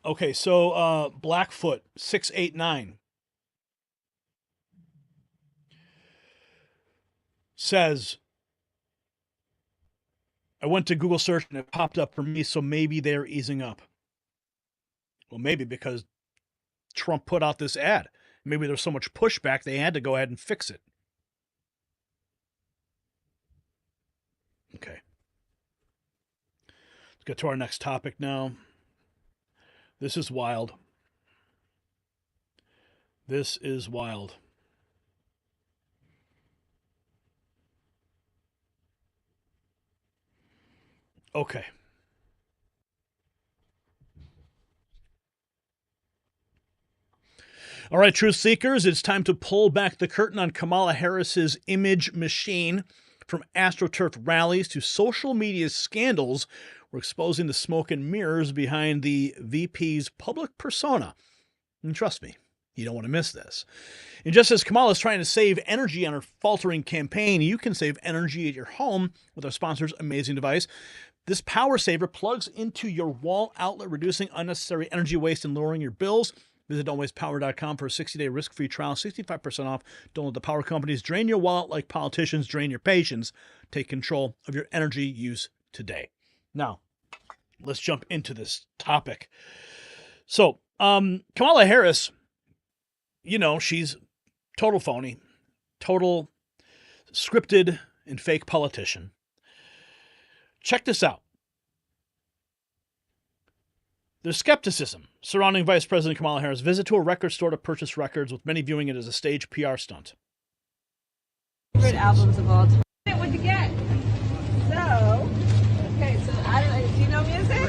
Speaker 1: Okay, so Blackfoot 689 says, I went to Google search and it popped up for me, so maybe they're easing up. Well, maybe because Trump put out this ad. Maybe there's so much pushback they had to go ahead and fix it. Okay. Let's get to our next topic now. This is wild. This is wild. Okay. All right, truth seekers, it's time to pull back the curtain on Kamala Harris's image machine. From AstroTurf rallies to social media scandals, we're exposing the smoke and mirrors behind the VP's public persona. And trust me, you don't want to miss this. And just as Kamala is trying to save energy on her faltering campaign, you can save energy at your home with our sponsor's amazing device. This power saver plugs into your wall outlet, reducing unnecessary energy waste and lowering your bills. Visit don'twastepower.com for a 60-day risk-free trial, 65% off. Don't let the power companies drain your wallet like politicians drain your patience. Take control of your energy use today. Now, let's jump into this topic. So, Kamala Harris, she's total phony, total scripted and fake politician. Check this out. There's skepticism surrounding Vice President Kamala Harris' visit to a record store to purchase records, with many viewing it as a staged PR stunt.
Speaker 3: Favorite albums of all time. What'd you get? So, okay, so I don't know. Do you know music?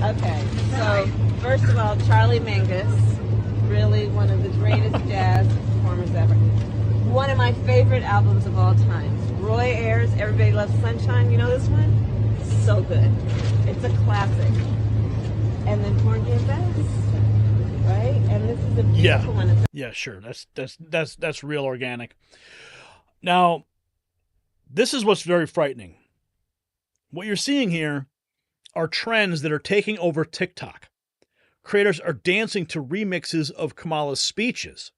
Speaker 3: Okay, so first of all, Charlie Mingus, really one of the greatest jazz performers ever. One of my favorite albums of all time. Roy Ayers, Everybody Loves Sunshine. You know this one? So good. It's a classic. And then Porgy and Bess, right? And this is a beautiful one.
Speaker 1: Yeah, sure. That's real organic. Now, this is what's very frightening. What you're seeing here are trends that are taking over TikTok. Creators are dancing to remixes of Kamala's speeches.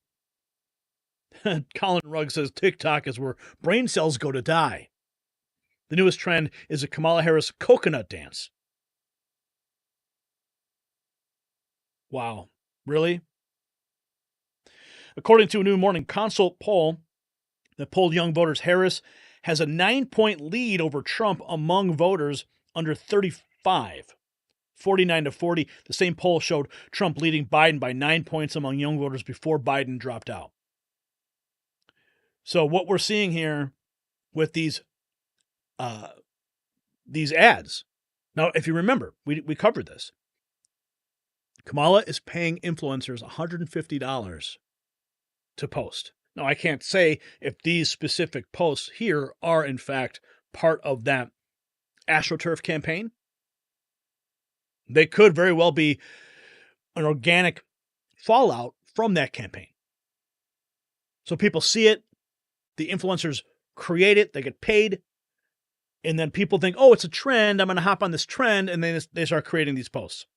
Speaker 1: Colin Rugg says TikTok is where brain cells go to die. The newest trend is a Kamala Harris coconut dance. Wow, really? According to a new Morning Consult poll that polled young voters, Harris has a 9-point lead over Trump among voters under 35, 49-40. The same poll showed Trump leading Biden by 9 points among young voters before Biden dropped out. So what we're seeing here with these ads. Now, if you remember, we covered this. Kamala is paying influencers $150 to post. Now, I can't say if these specific posts here are, in fact, part of that AstroTurf campaign. They could very well be an organic fallout from that campaign. So people see it, the influencers create it, they get paid, and then people think, oh, it's a trend, I'm going to hop on this trend, and then they start creating these posts.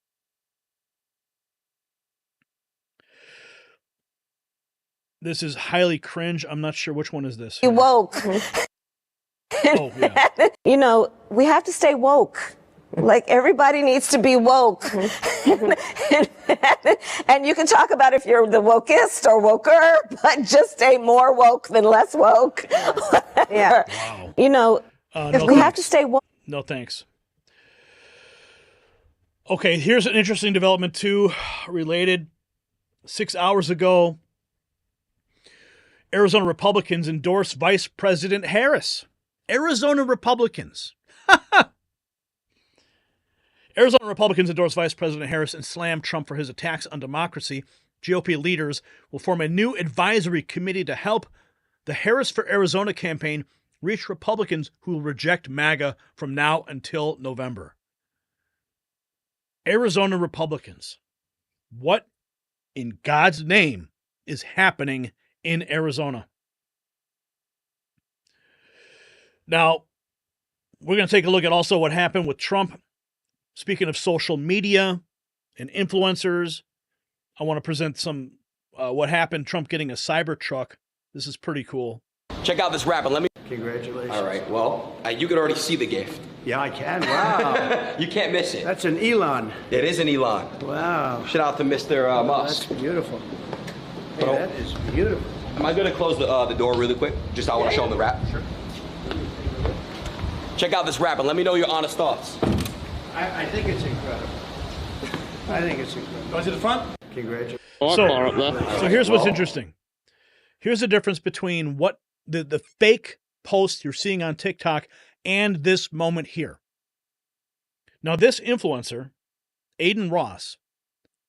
Speaker 1: This is highly cringe. I'm not sure which one is this.
Speaker 16: You woke.
Speaker 1: Oh, yeah.
Speaker 16: You know, we have to stay woke. Like, everybody needs to be woke. And you can talk about if you're the wokest or woker, but just stay more woke than less woke. Yeah.
Speaker 1: Wow.
Speaker 16: You know, we have to stay woke.
Speaker 1: No, thanks. Okay, here's an interesting development, too, related. 6 hours ago, Arizona Republicans endorsed Vice President Harris. Arizona Republicans. Arizona Republicans endorsed Vice President Harris and slammed Trump for his attacks on democracy. GOP leaders will form a new advisory committee to help the Harris for Arizona campaign reach Republicans who will reject MAGA from now until November. Arizona Republicans. What in God's name is happening in Arizona? Now, we're going to take a look at also what happened with Trump. Speaking of social media and influencers, I want to present some what happened, Trump getting a Cybertruck. This is pretty cool.
Speaker 4: Check out this rapper. Let me.
Speaker 27: Congratulations.
Speaker 4: All right. Well, you can already see the gift.
Speaker 27: Yeah, I can. Wow.
Speaker 4: You can't miss it.
Speaker 27: That's an Elon.
Speaker 4: It is an Elon.
Speaker 27: Wow.
Speaker 4: Shout out to Mr. Musk.
Speaker 27: That's beautiful. Hey, that is beautiful.
Speaker 4: Am I going to close the door really quick? Just I want to show them the wrap. Sure. Check out this rapper. Let me know your honest thoughts.
Speaker 27: I think it's incredible. I think it's incredible.
Speaker 1: Go to the front.
Speaker 27: Congratulations.
Speaker 1: So here's what's interesting. Here's the difference between what the fake posts you're seeing on TikTok and this moment here. Now, this influencer, Aiden Ross,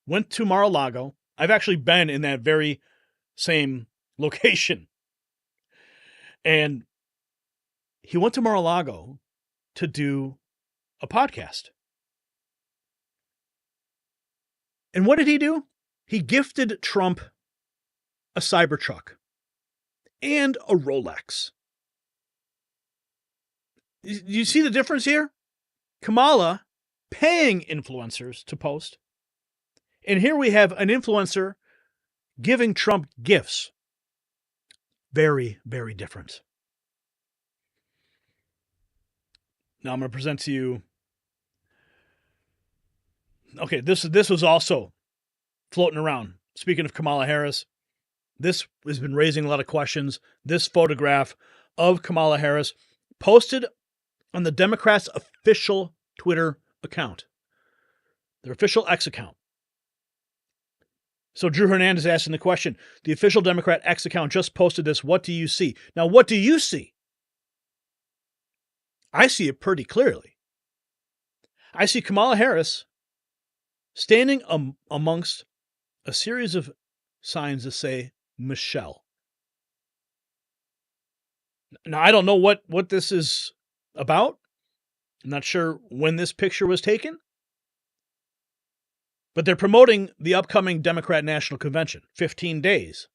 Speaker 1: went to Mar-a-Lago. I've actually been in that very same location. And he went to Mar-a-Lago to do a podcast. And what did he do? He gifted Trump a Cybertruck and a Rolex. You see the difference here? Kamala paying influencers to post. And here we have an influencer giving Trump gifts. Very, very different. Now I'm going to present to you. Okay, this was also floating around. Speaking of Kamala Harris, this has been raising a lot of questions. This photograph of Kamala Harris posted on the Democrats' official Twitter account, their official X account. So Drew Hernandez asking the question, the official Democrat X account just posted this. What do you see? Now, what do you see? I see it pretty clearly. I see Kamala Harris standing amongst a series of signs that say Michelle. Now, I don't know what this is about. I'm not sure when this picture was taken. But they're promoting the upcoming Democrat National Convention, 15 days,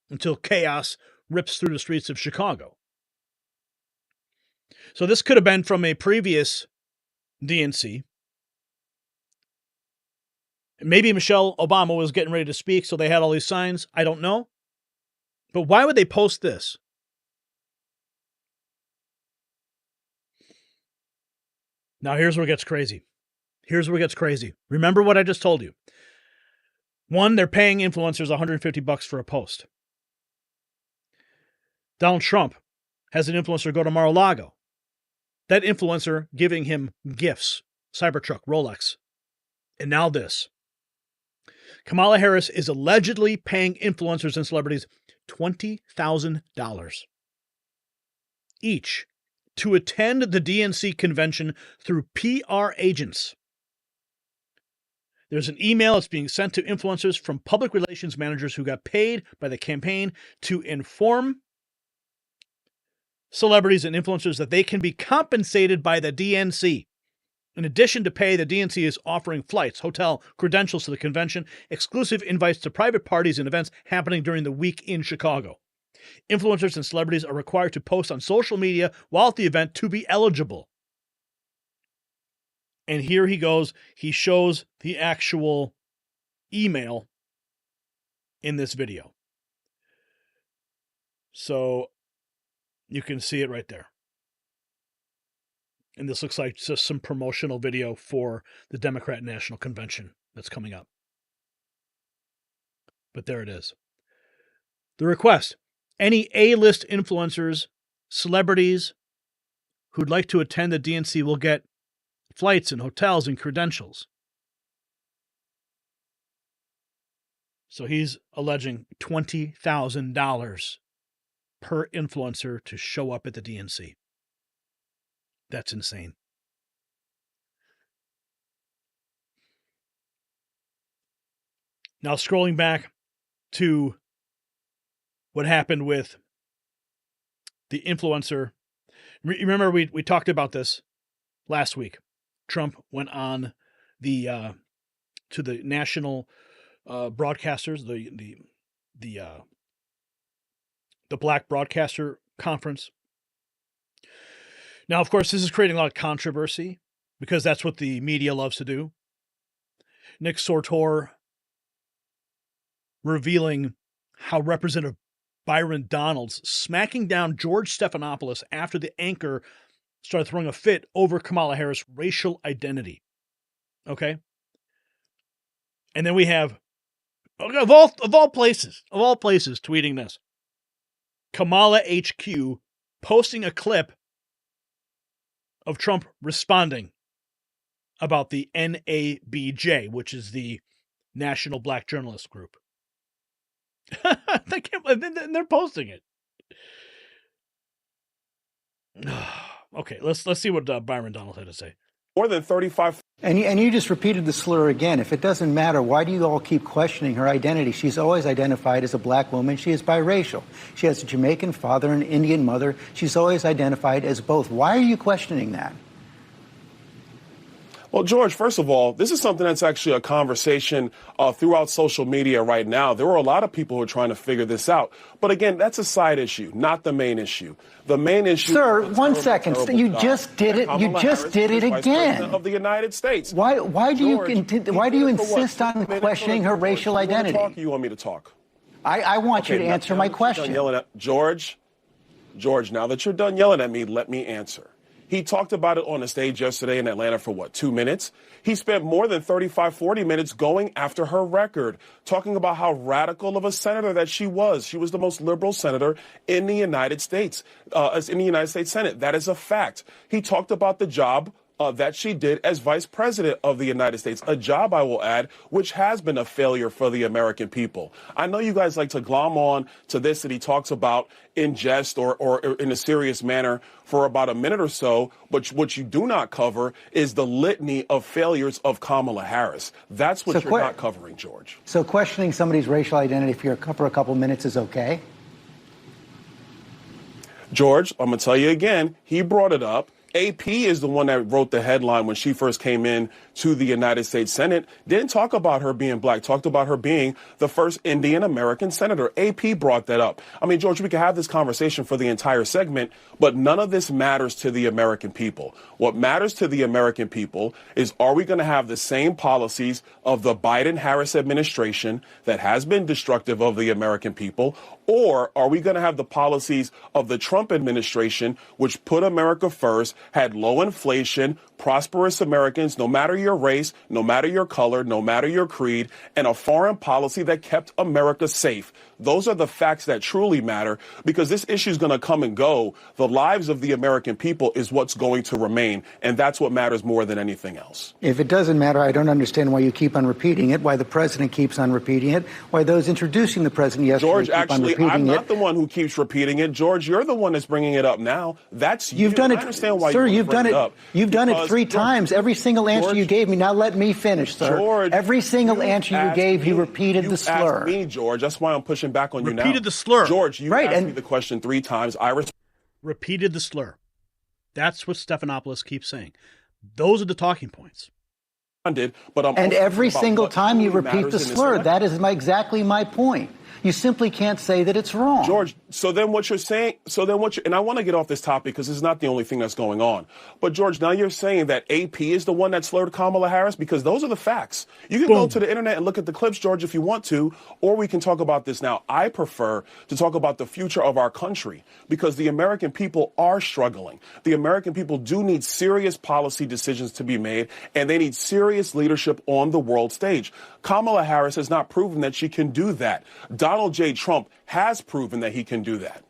Speaker 1: until chaos rips through the streets of Chicago. So this could have been from a previous DNC. Maybe Michelle Obama was getting ready to speak, so they had all these signs. I don't know. But why would they post this? Now, here's where it gets crazy. Remember what I just told you. One, they're paying influencers $150 for a post. Donald Trump has an influencer go to Mar-a-Lago. That influencer giving him gifts, Cybertruck, Rolex. And now this. Kamala Harris is allegedly paying influencers and celebrities $20,000 each to attend the DNC convention through PR agents. There's an email that's being sent to influencers from public relations managers who got paid by the campaign to inform celebrities and influencers that they can be compensated by the DNC. In addition to pay, the DNC is offering flights, hotel, credentials to the convention, exclusive invites to private parties and events happening during the week in Chicago. Influencers and celebrities are required to post on social media while at the event to be eligible. And here he goes. He shows the actual email in this video. So you can see it right there. And this looks like just some promotional video for the Democrat National Convention that's coming up. But there it is. The request. Any A-list influencers, celebrities who'd like to attend the DNC will get flights and hotels and credentials. So he's alleging $20,000 per influencer to show up at the DNC. That's insane. Now, scrolling back to what happened with the influencer. Remember, we talked about this last week. Trump went on the to the national broadcasters, the Black Broadcaster Conference. Now, of course, this is creating a lot of controversy because that's what the media loves to do. Nick Sortor revealing how Representative Byron Donalds smacking down George Stephanopoulos after the anchor started throwing a fit over Kamala Harris' racial identity. Okay? And then we have, of all places, tweeting this. Kamala HQ posting a clip of Trump responding about the NABJ, which is the National Black Journalist Group. They're posting it. Okay, let's see what Byron Donald had to say.
Speaker 5: More than 35. And you just repeated the slur again. If it doesn't matter, why do you all keep questioning her identity? She's always identified as a black woman. She is biracial. She has a Jamaican father and an Indian mother. She's always identified as both. Why are you questioning that?
Speaker 6: Well, George, first of all, this is something that's actually a conversation throughout social media right now. There were a lot of people who are trying to figure this out. But again, that's a side issue, not the main issue. The main issue.
Speaker 5: Sir, 1 second. You just did it. You just did it again.
Speaker 6: Of the United States.
Speaker 5: Why do you insist on questioning her racial identity?
Speaker 6: You want me to talk?
Speaker 5: I want you to answer my question.
Speaker 6: George, now that you're done yelling at me, let me answer. He talked about it on the stage yesterday in Atlanta for 2 minutes? He spent more than 35, 40 minutes going after her record, talking about how radical of a senator that she was. She was the most liberal senator in the United States, in the United States Senate. That is a fact. He talked about the job that she did as vice president of the United States, a job, I will add, which has been a failure for the American people. I know you guys like to glom on to this that he talks about in jest or in a serious manner for about a minute or so, but what you do not cover is the litany of failures of Kamala Harris. That's what you're not covering, George.
Speaker 5: So questioning somebody's racial identity for a couple minutes is okay?
Speaker 6: George, I'm going to tell you again, he brought it up. AP is the one that wrote the headline when she first came in to the United States Senate. Didn't talk about her being black, talked about her being the first Indian American senator. AP brought that up. I mean, George, we could have this conversation for the entire segment, but none of this matters to the American people. What matters to the American people is, are we going to have the same policies of the Biden-Harris administration that has been destructive of the American people, or are we going to have the policies of the Trump administration, which put America first, had low inflation, prosperous Americans, no matter your race, no matter your color, no matter your creed, and a foreign policy that kept America safe? Those are the facts that truly matter, because this issue is going to come and go. The lives of the American people is what's going to remain, and that's what matters more than anything else.
Speaker 5: If it doesn't matter, I don't understand why you keep on repeating it, why the president keeps on repeating it, why those introducing the president yesterday
Speaker 6: George,
Speaker 5: keep on
Speaker 6: actually,
Speaker 5: repeating
Speaker 6: I'm not
Speaker 5: it.
Speaker 6: the one who keeps repeating it. George, you're the one that's bringing it up now. That's you.
Speaker 5: You've done it,
Speaker 6: I understand why
Speaker 5: sir.
Speaker 6: you
Speaker 5: You've done it.
Speaker 6: up.
Speaker 5: You've done it
Speaker 6: Because,
Speaker 5: 3 times. Every single answer you gave me. Now let me finish, sir.
Speaker 6: George,
Speaker 5: every single answer you gave, you repeated the slur.
Speaker 6: Asked me, George. That's why I'm pushing back on you now.
Speaker 1: Repeated the slur.
Speaker 6: George, you asked me the question 3 times.
Speaker 1: Repeated the slur. That's what Stephanopoulos keeps saying. Those are the talking points.
Speaker 6: But
Speaker 5: and every single time you repeat the slur, that is exactly my point. You simply can't say that it's wrong.
Speaker 6: George, so then what you're saying, and I want to get off this topic because it's not the only thing that's going on. But George, now you're saying that AP is the one that slurred Kamala Harris, because those are the facts. You can go to the internet and look at the clips, George, if you want to, or we can talk about this now. I prefer to talk about the future of our country, because the American people are struggling. The American people do need serious policy decisions to be made, and they need serious leadership on the world stage. Kamala Harris has not proven that she can do that. Donald J. Trump has proven that he can do that.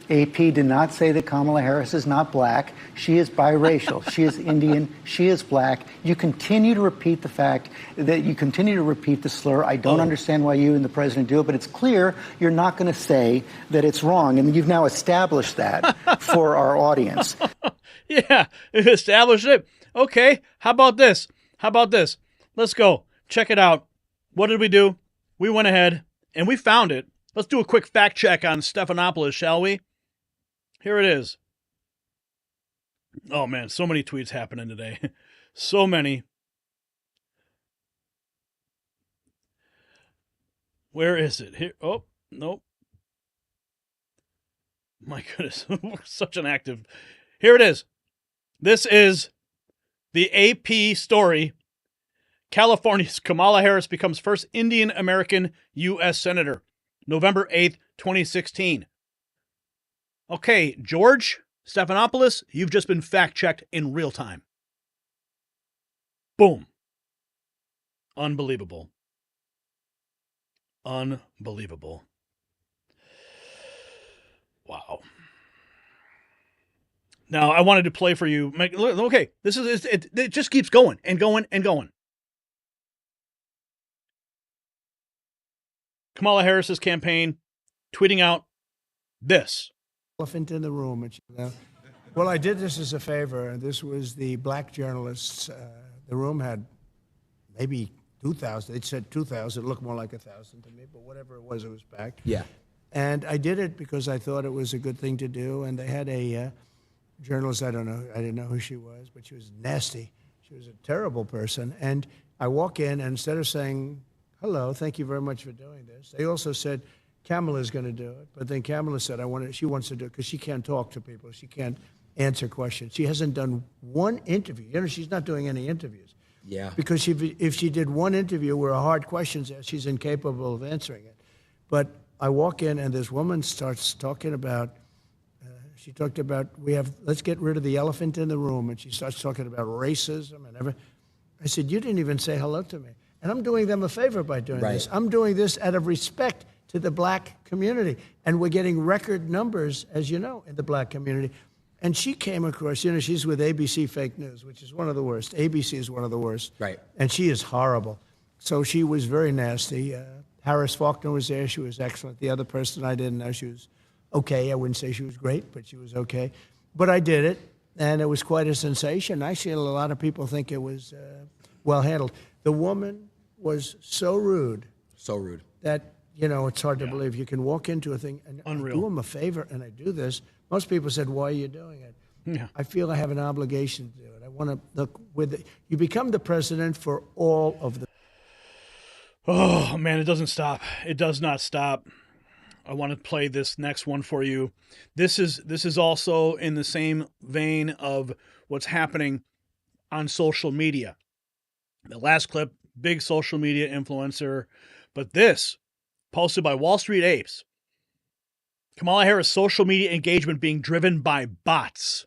Speaker 5: AP did not say that Kamala Harris is not black. She is biracial. She is Indian. She is black. You continue to repeat the fact that you continue to repeat the slur. I don't understand why you and the president do it, but it's clear you're not going to say that it's wrong. And you've now established that for our audience.
Speaker 1: Yeah, established it. Okay, how about this? Let's go. Check it out. What did we do? We went ahead and we found it. Let's do a quick fact check on Stephanopoulos, shall we? Here it is. Oh, man, so many tweets happening today. So many. Where is it? Here. Oh, nope. My goodness. Such an active. Here it is. This is the AP story. California's Kamala Harris becomes first Indian American U.S. Senator, November 8th, 2016. Okay, George Stephanopoulos, you've just been fact-checked in real time. Boom. Unbelievable. Unbelievable. Wow. Now, I wanted to play for you. Okay, this is it just keeps going and going and going. Kamala Harris's campaign tweeting out this.
Speaker 27: Elephant in the room. Well, I did this as a favor. This was the black journalists. The room had maybe 2,000. It said 2,000. It looked more like 1,000 to me, but whatever it was packed.
Speaker 7: Yeah.
Speaker 27: And I did it because I thought it was a good thing to do. And they had a journalist, I didn't know who she was, but she was nasty. She was a terrible person. And I walk in, and instead of saying, hello, thank you very much for doing this, they also said, Kamala's going to do it. But then Kamala said, she wants to do it because she can't talk to people. She can't answer questions. She hasn't done one interview. She's not doing any interviews.
Speaker 7: Yeah.
Speaker 27: Because if she did one interview where a hard question's asked, she's incapable of answering it. But I walk in, and this woman starts talking about, She talked about let's get rid of the elephant in the room, and she starts talking about racism and everything. I said, you didn't even say hello to me. And I'm doing them a favor by doing this. I'm doing this out of respect to the black community. And we're getting record numbers, as you know, in the black community. And she came across, she's with ABC Fake News, which is one of the worst. ABC is one of the worst.
Speaker 7: Right.
Speaker 27: And she is horrible. So she was very nasty. Harris Faulkner was there. She was excellent. The other person I didn't know, she was okay. I wouldn't say she was great, but she was okay. But I did it, and it was quite a sensation. Actually, a lot of people think it was well handled. The woman was so rude.
Speaker 7: So rude.
Speaker 27: That, it's hard to believe. You can walk into a thing, and
Speaker 1: Unreal.
Speaker 27: I do them a favor, and I do this. Most people said, why are you doing it?
Speaker 1: Yeah.
Speaker 27: I feel I have an obligation to do it. I want to look you become the president for all of the.
Speaker 1: Oh, man, it doesn't stop. It does not stop. I want to play this next one for you. This is also in the same vein of what's happening on social media. The last clip, big social media influencer, but this, posted by Wall Street Apes. Kamala Harris' social media engagement being driven by bots.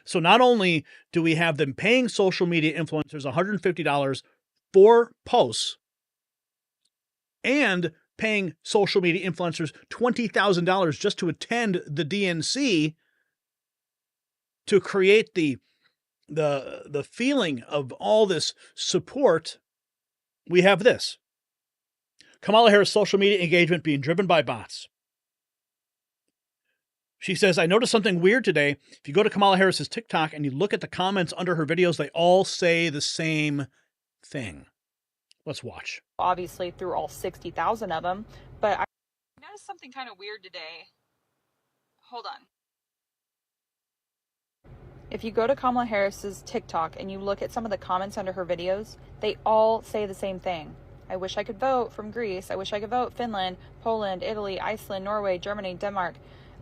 Speaker 1: So not only do we have them paying social media influencers $150 for posts, and paying social media influencers $20,000 just to attend the DNC to create the feeling of all this support, we have this. Kamala Harris' social media engagement being driven by bots. She says, I noticed something weird today. If you go to Kamala Harris's TikTok and you look at the comments under her videos, they all say the same thing. Let's watch.
Speaker 8: Obviously through all 60,000 of them, but I noticed something kind of weird today. Hold on. If you go to Kamala Harris's TikTok and you look at some of the comments under her videos, they all say the same thing. I wish I could vote from Greece. I wish I could vote Finland, Poland, Italy, Iceland, Norway, Germany, Denmark,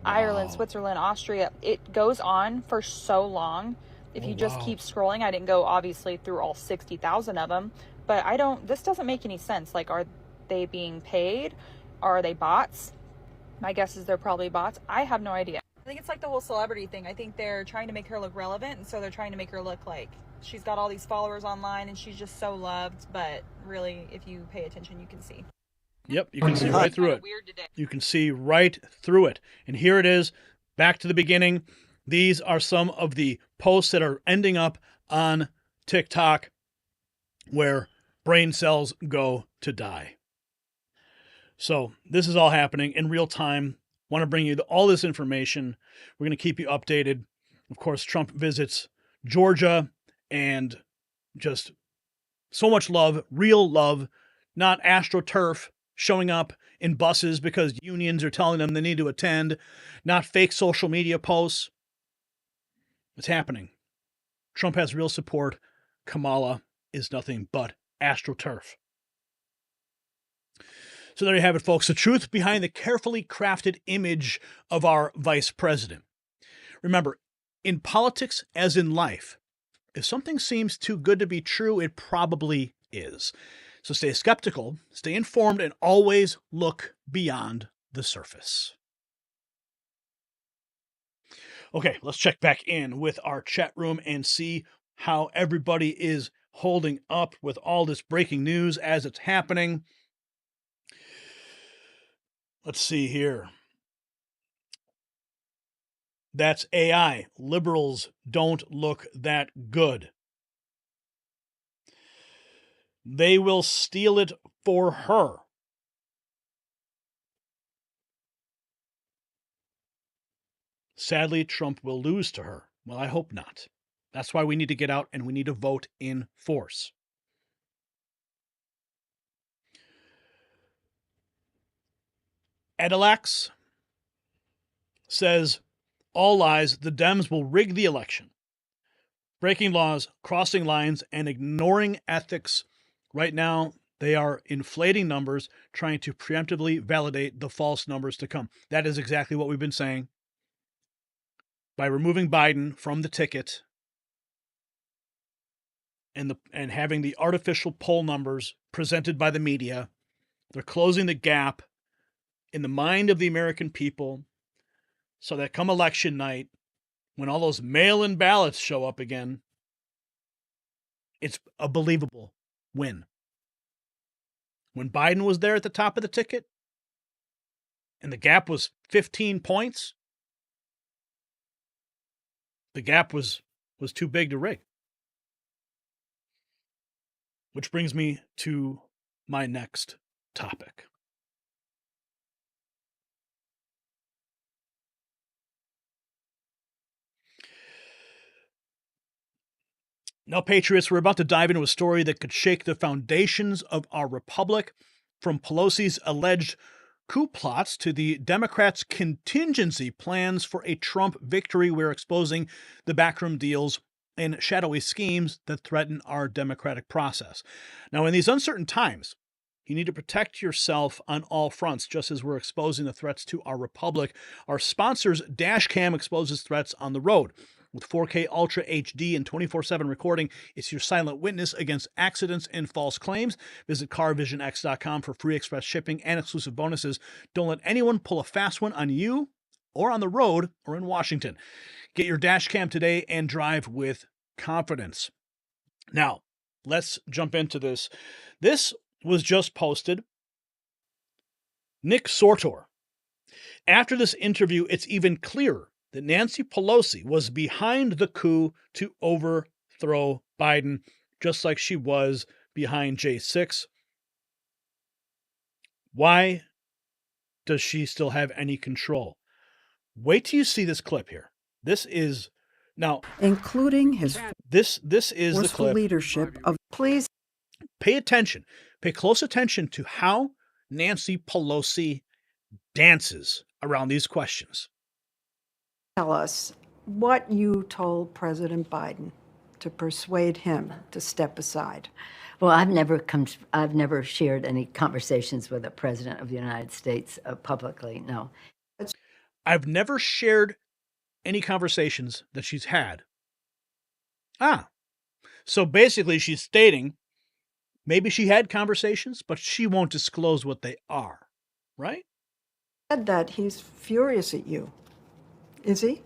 Speaker 8: Ireland, Switzerland, Austria. It goes on for so long. If you just keep scrolling, I didn't go obviously through all 60,000 of them, but this doesn't make any sense. Like, are they being paid? Are they bots? My guess is they're probably bots. I have no idea. I think it's like the whole celebrity thing. I think they're trying to make her look relevant, and so they're trying to make her look like she's got all these followers online and she's just so loved, but really, if you pay attention, you can see.
Speaker 1: Yep, you can see right through it. You can see right through it. And here it is, back to the beginning. These are some of the posts that are ending up on TikTok where brain cells go to die. So this is all happening in real time. Want to bring you all this information. We're going to keep you updated. Of course, Trump visits Georgia, and just so much love, real love, not AstroTurf showing up in buses because unions are telling them they need to attend, not fake social media posts. It's happening. Trump has real support. Kamala is nothing but AstroTurf. So there you have it, folks. The truth behind the carefully crafted image of our vice president. Remember, in politics as in life, if something seems too good to be true, it probably is. So stay skeptical, stay informed, and always look beyond the surface. Okay, let's check back in with our chat room and see how everybody is holding up with all this breaking news as it's happening. Let's see here. That's AI. Liberals don't look that good. They will steal it for her. Sadly, Trump will lose to her. Well, I hope not. That's why we need to get out and we need to vote in force. Edilax says, all lies, the Dems will rig the election. Breaking laws, crossing lines, and ignoring ethics. Right now, they are inflating numbers, trying to preemptively validate the false numbers to come. That is exactly what we've been saying. By removing Biden from the ticket and having the artificial poll numbers presented by the media, they're closing the gap in the mind of the American people so that come election night, when all those mail-in ballots show up again, it's a believable win. When Biden was there at the top of the ticket, and the gap was 15 points, the gap was too big to rig. Which brings me to my next topic. Now, Patriots, we're about to dive into a story that could shake the foundations of our republic, from Pelosi's alleged coup plots to the Democrats' contingency plans for a Trump victory. We're exposing the backroom deals and shadowy schemes that threaten our democratic process. Now, in these uncertain times, you need to protect yourself on all fronts, just as we're exposing the threats to our republic. Our sponsors, Dashcam, exposes threats on the road. With 4K Ultra HD and 24/7 recording, it's your silent witness against accidents and false claims. Visit carvisionx.com for free express shipping and exclusive bonuses. Don't let anyone pull a fast one on you or on the road or in Washington. Get your Dashcam today and drive with confidence. Now, let's jump into this. This was just posted. Nick Sortor. After this interview, it's even clearer that Nancy Pelosi was behind the coup to overthrow Biden, just like she was behind J6. Why does she still have any control? Wait till you see this clip here. This is now,
Speaker 7: including his
Speaker 1: this is the clip.
Speaker 7: Leadership of please
Speaker 1: pay attention. Pay close attention to how Nancy Pelosi dances around these questions.
Speaker 7: Tell us what you told President Biden to persuade him to step aside.
Speaker 10: Well, I've never shared any conversations with a president of the United States publicly. No.
Speaker 1: I've never shared any conversations that she's had. So basically she's stating maybe she had conversations, but she won't disclose what they are, right?
Speaker 7: Said that he's furious at you. Is he?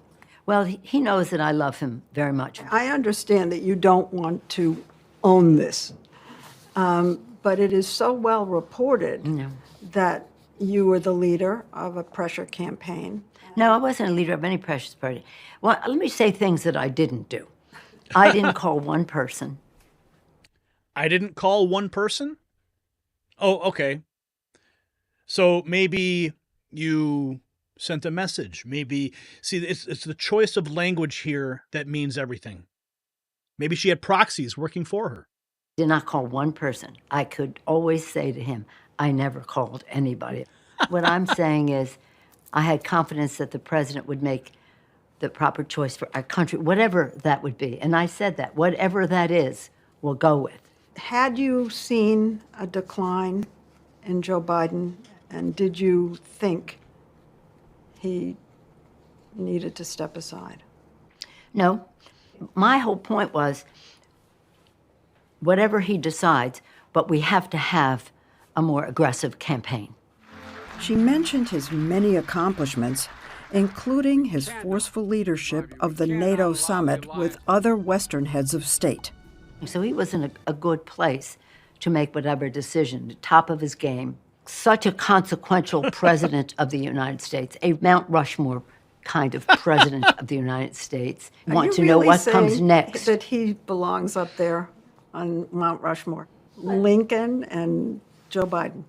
Speaker 10: Well, he knows that I love him very much.
Speaker 7: I understand that you don't want to own this, but it is so well reported that you were the leader of a pressure campaign.
Speaker 10: No, I wasn't a leader of any pressure party. Well, let me say things that I didn't do. I didn't call one person.
Speaker 1: I didn't call one person? Oh, okay. So maybe you sent a message. Maybe, see, it's the choice of language here that means everything. Maybe she had proxies working for her.
Speaker 10: Did not call one person. I could always say to him, I never called anybody. What I'm saying is, I had confidence that the president would make the proper choice for our country, whatever that would be. And I said that, whatever that is, we'll go with.
Speaker 7: Had you seen a decline in Joe Biden, and did you think he needed to step aside?
Speaker 10: No. My whole point was, whatever he decides, but we have to have a more aggressive campaign.
Speaker 7: She mentioned his many accomplishments, including his forceful leadership of the NATO summit with other Western heads of state.
Speaker 10: So he was in a good place to make whatever decision, the top of his game. Such a consequential president of the United States, a Mount Rushmore kind of president of the United States. Want to know what comes next.
Speaker 7: That he belongs up there on Mount Rushmore? Lincoln and Joe Biden.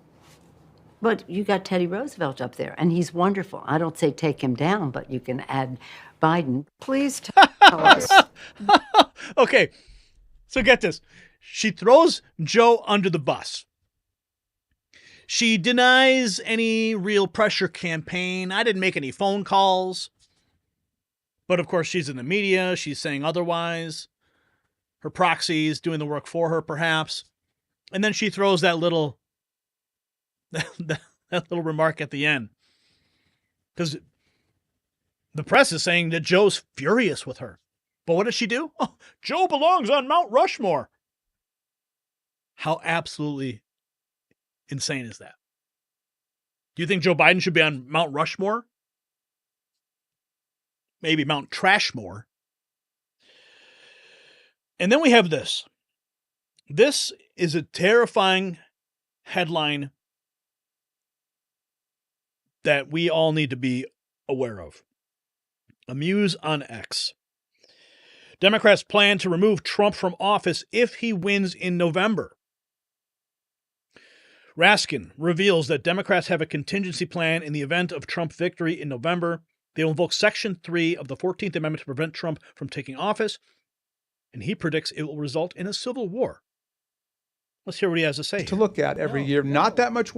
Speaker 10: But you got Teddy Roosevelt up there, and he's wonderful. I don't say take him down, but you can add Biden.
Speaker 7: Please tell us.
Speaker 1: Okay, so get this. She throws Joe under the bus. She denies any real pressure campaign. I didn't make any phone calls. But of course, she's in the media. She's saying otherwise. Her proxies doing the work for her, perhaps. And then she throws that little that little remark at the end. Because the press is saying that Joe's furious with her. But what does she do? Oh, Joe belongs on Mount Rushmore. How absolutely insane is that? Do you think Joe Biden should be on Mount Rushmore? maybe Mount Trashmore. And then we have this. This is a terrifying headline that we all need to be aware of. Amuse on X. Democrats plan to remove Trump from office if he wins in November. Raskin reveals that Democrats have a contingency plan in the event of Trump victory in November. They will invoke Section 3 of the 14th Amendment to prevent Trump from taking office, and he predicts it will result in a civil war. Let's hear what he has to say.
Speaker 9: To look at every year, not that much.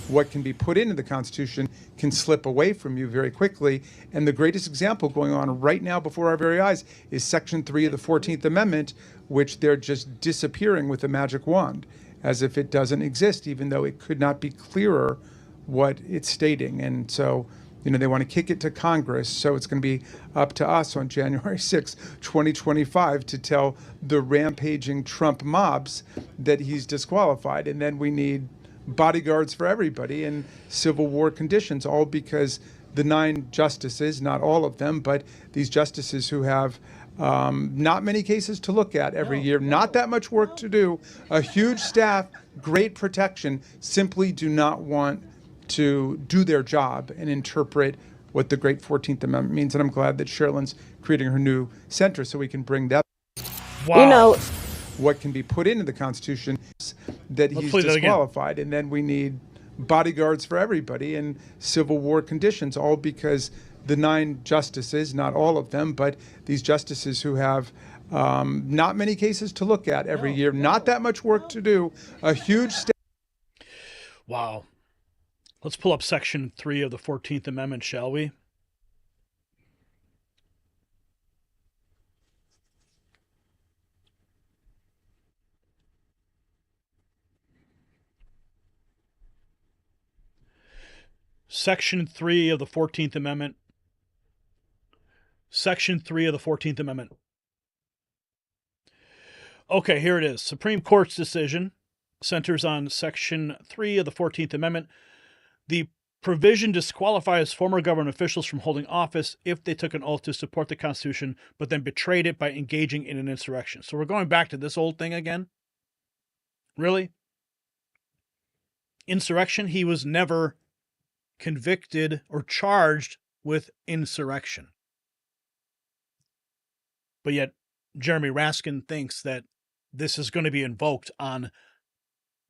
Speaker 9: What can be put into the Constitution can slip away from you very quickly. And the greatest example going on right now before our very eyes is Section 3 of the 14th Amendment, which they're just disappearing with a magic wand, as if it doesn't exist, even though it could not be clearer what it's stating. And so, they want to kick it to Congress. So it's going to be up to us on January 6, 2025, to tell the rampaging Trump mobs that he's disqualified. And then we need bodyguards for everybody in civil war conditions, all because the 9 justices, not all of them, but these justices who have not many cases to look at every year, not that much work to do, a huge staff, great protection, simply do not want to do their job and interpret what the great 14th Amendment means. And I'm glad that Sherilyn's creating her new center so we can bring that.
Speaker 1: Wow.
Speaker 9: What can be put into the Constitution that he's disqualified. And then we need bodyguards for everybody in civil war conditions, all because the 9 justices, not all of them, but these justices who have not many cases to look at every year, not that much work to do, a huge staff.
Speaker 1: Wow. Let's pull up Section 3 of the 14th Amendment, shall we? Section 3 of the 14th Amendment. Section 3 of the 14th Amendment. Okay, here it is. Supreme Court's decision centers on Section 3 of the 14th Amendment. The provision disqualifies former government officials from holding office if they took an oath to support the Constitution, but then betrayed it by engaging in an insurrection. So we're going back to this old thing again? Really? Insurrection? He was never convicted or charged with insurrection. But yet, Jeremy Raskin thinks that this is going to be invoked on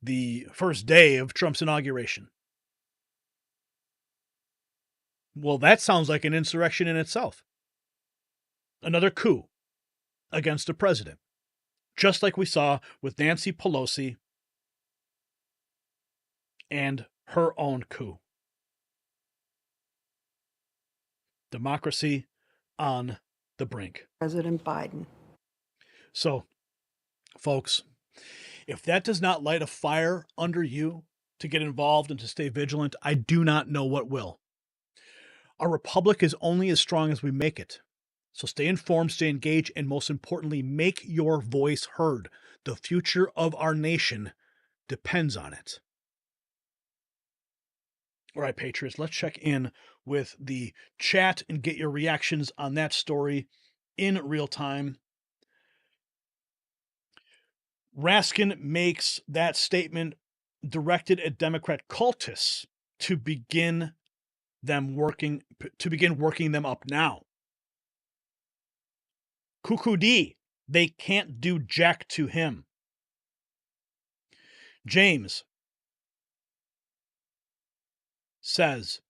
Speaker 1: the first day of Trump's inauguration. Well, that sounds like an insurrection in itself. Another coup against a president, just like we saw with Nancy Pelosi and her own coup. Democracy on the brink.
Speaker 7: President Biden.
Speaker 1: So, folks, if that does not light a fire under you to get involved and to stay vigilant, I do not know what will. Our republic is only as strong as we make it. So stay informed, stay engaged, and most importantly, make your voice heard. The future of our nation depends on it. All right, Patriots, let's check in with the chat and get your reactions on that story in real time. Raskin makes that statement directed at Democrat cultists to begin working them up now. Cuckoo D, they can't do jack to him. James says,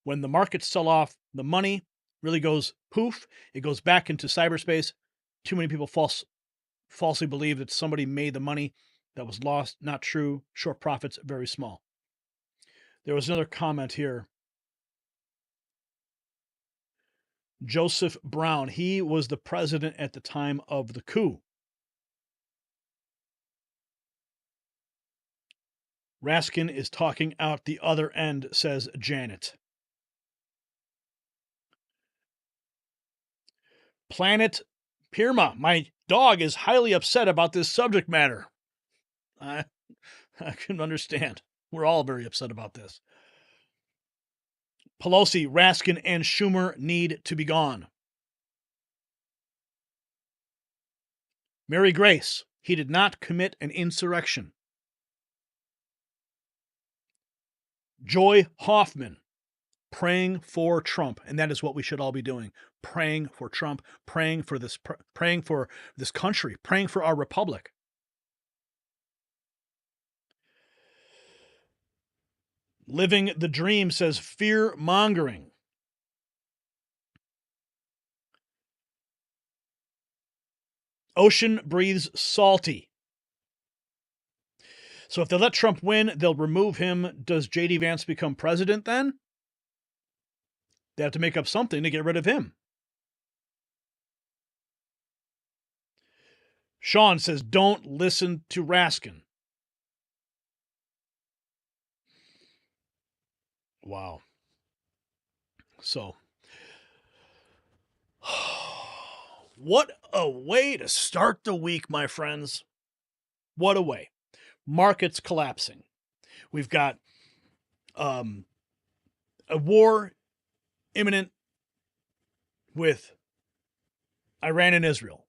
Speaker 1: when the markets sell off, the money really goes poof. It goes back into cyberspace. Too many people falsely believe that somebody made the money that was lost. Not true. Short profits, very small. There was another comment here. Joseph Brown, he was the president at the time of the coup. Raskin is talking out the other end, says Janet. Planet Pirma, my dog is highly upset about this subject matter. I can understand. We're all very upset about this. Pelosi, Raskin, and Schumer need to be gone. Mary Grace, he did not commit an insurrection. Joy Hoffman, praying for Trump, and that is what we should all be doing. Praying for Trump, praying for this country, praying for our republic. Living the Dream says fear-mongering. Ocean breathes salty. So if they let Trump win, they'll remove him. Does J.D. Vance become president then? They have to make up something to get rid of him. Sean says, don't listen to Raskin. Wow. So, what a way to start the week, my friends. What a way. Markets collapsing. We've got a war imminent with Iran and Israel.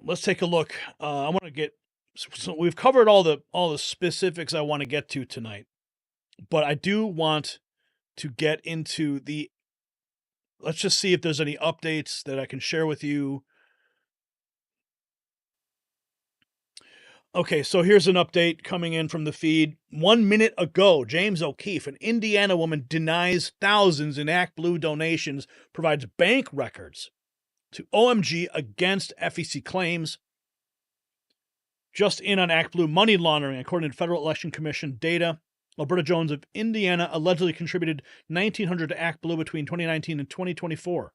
Speaker 1: Let's take a look. I want to get, so we've covered all the specifics I want to get to tonight, but I do want to get into let's just see if there's any updates that I can share with you. Okay, so here's an update coming in from the feed. 1 minute ago, James O'Keefe, an Indiana woman, denies thousands in ActBlue donations, provides bank records to OMG against FEC claims. Just in on ActBlue money laundering, according to Federal Election Commission data. Alberta Jones of Indiana allegedly contributed $1,900 to ActBlue between 2019 and 2024.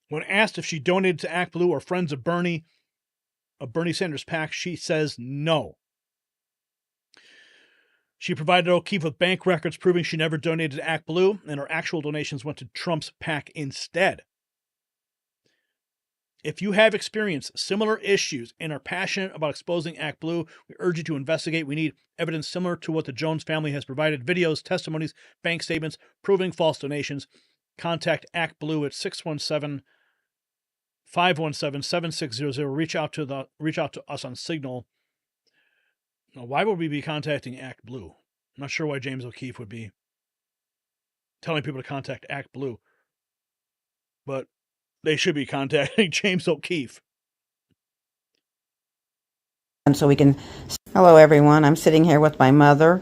Speaker 1: When asked if she donated to ActBlue or Friends of Bernie Sanders PAC, she says no. She provided O'Keefe with bank records proving she never donated to ActBlue, and her actual donations went to Trump's PAC instead. If you have experienced similar issues and are passionate about exposing ActBlue, we urge you to investigate. We need evidence similar to what the Jones family has provided: videos, testimonies, bank statements proving false donations. Contact ActBlue at 617-517-7600. Reach out to us on Signal. Now, why would we be contacting ActBlue? I'm not sure why James O'Keefe would be telling people to contact ActBlue, but they should be contacting James O'Keefe.
Speaker 11: And so we can. Hello, everyone. I'm sitting here with my mother,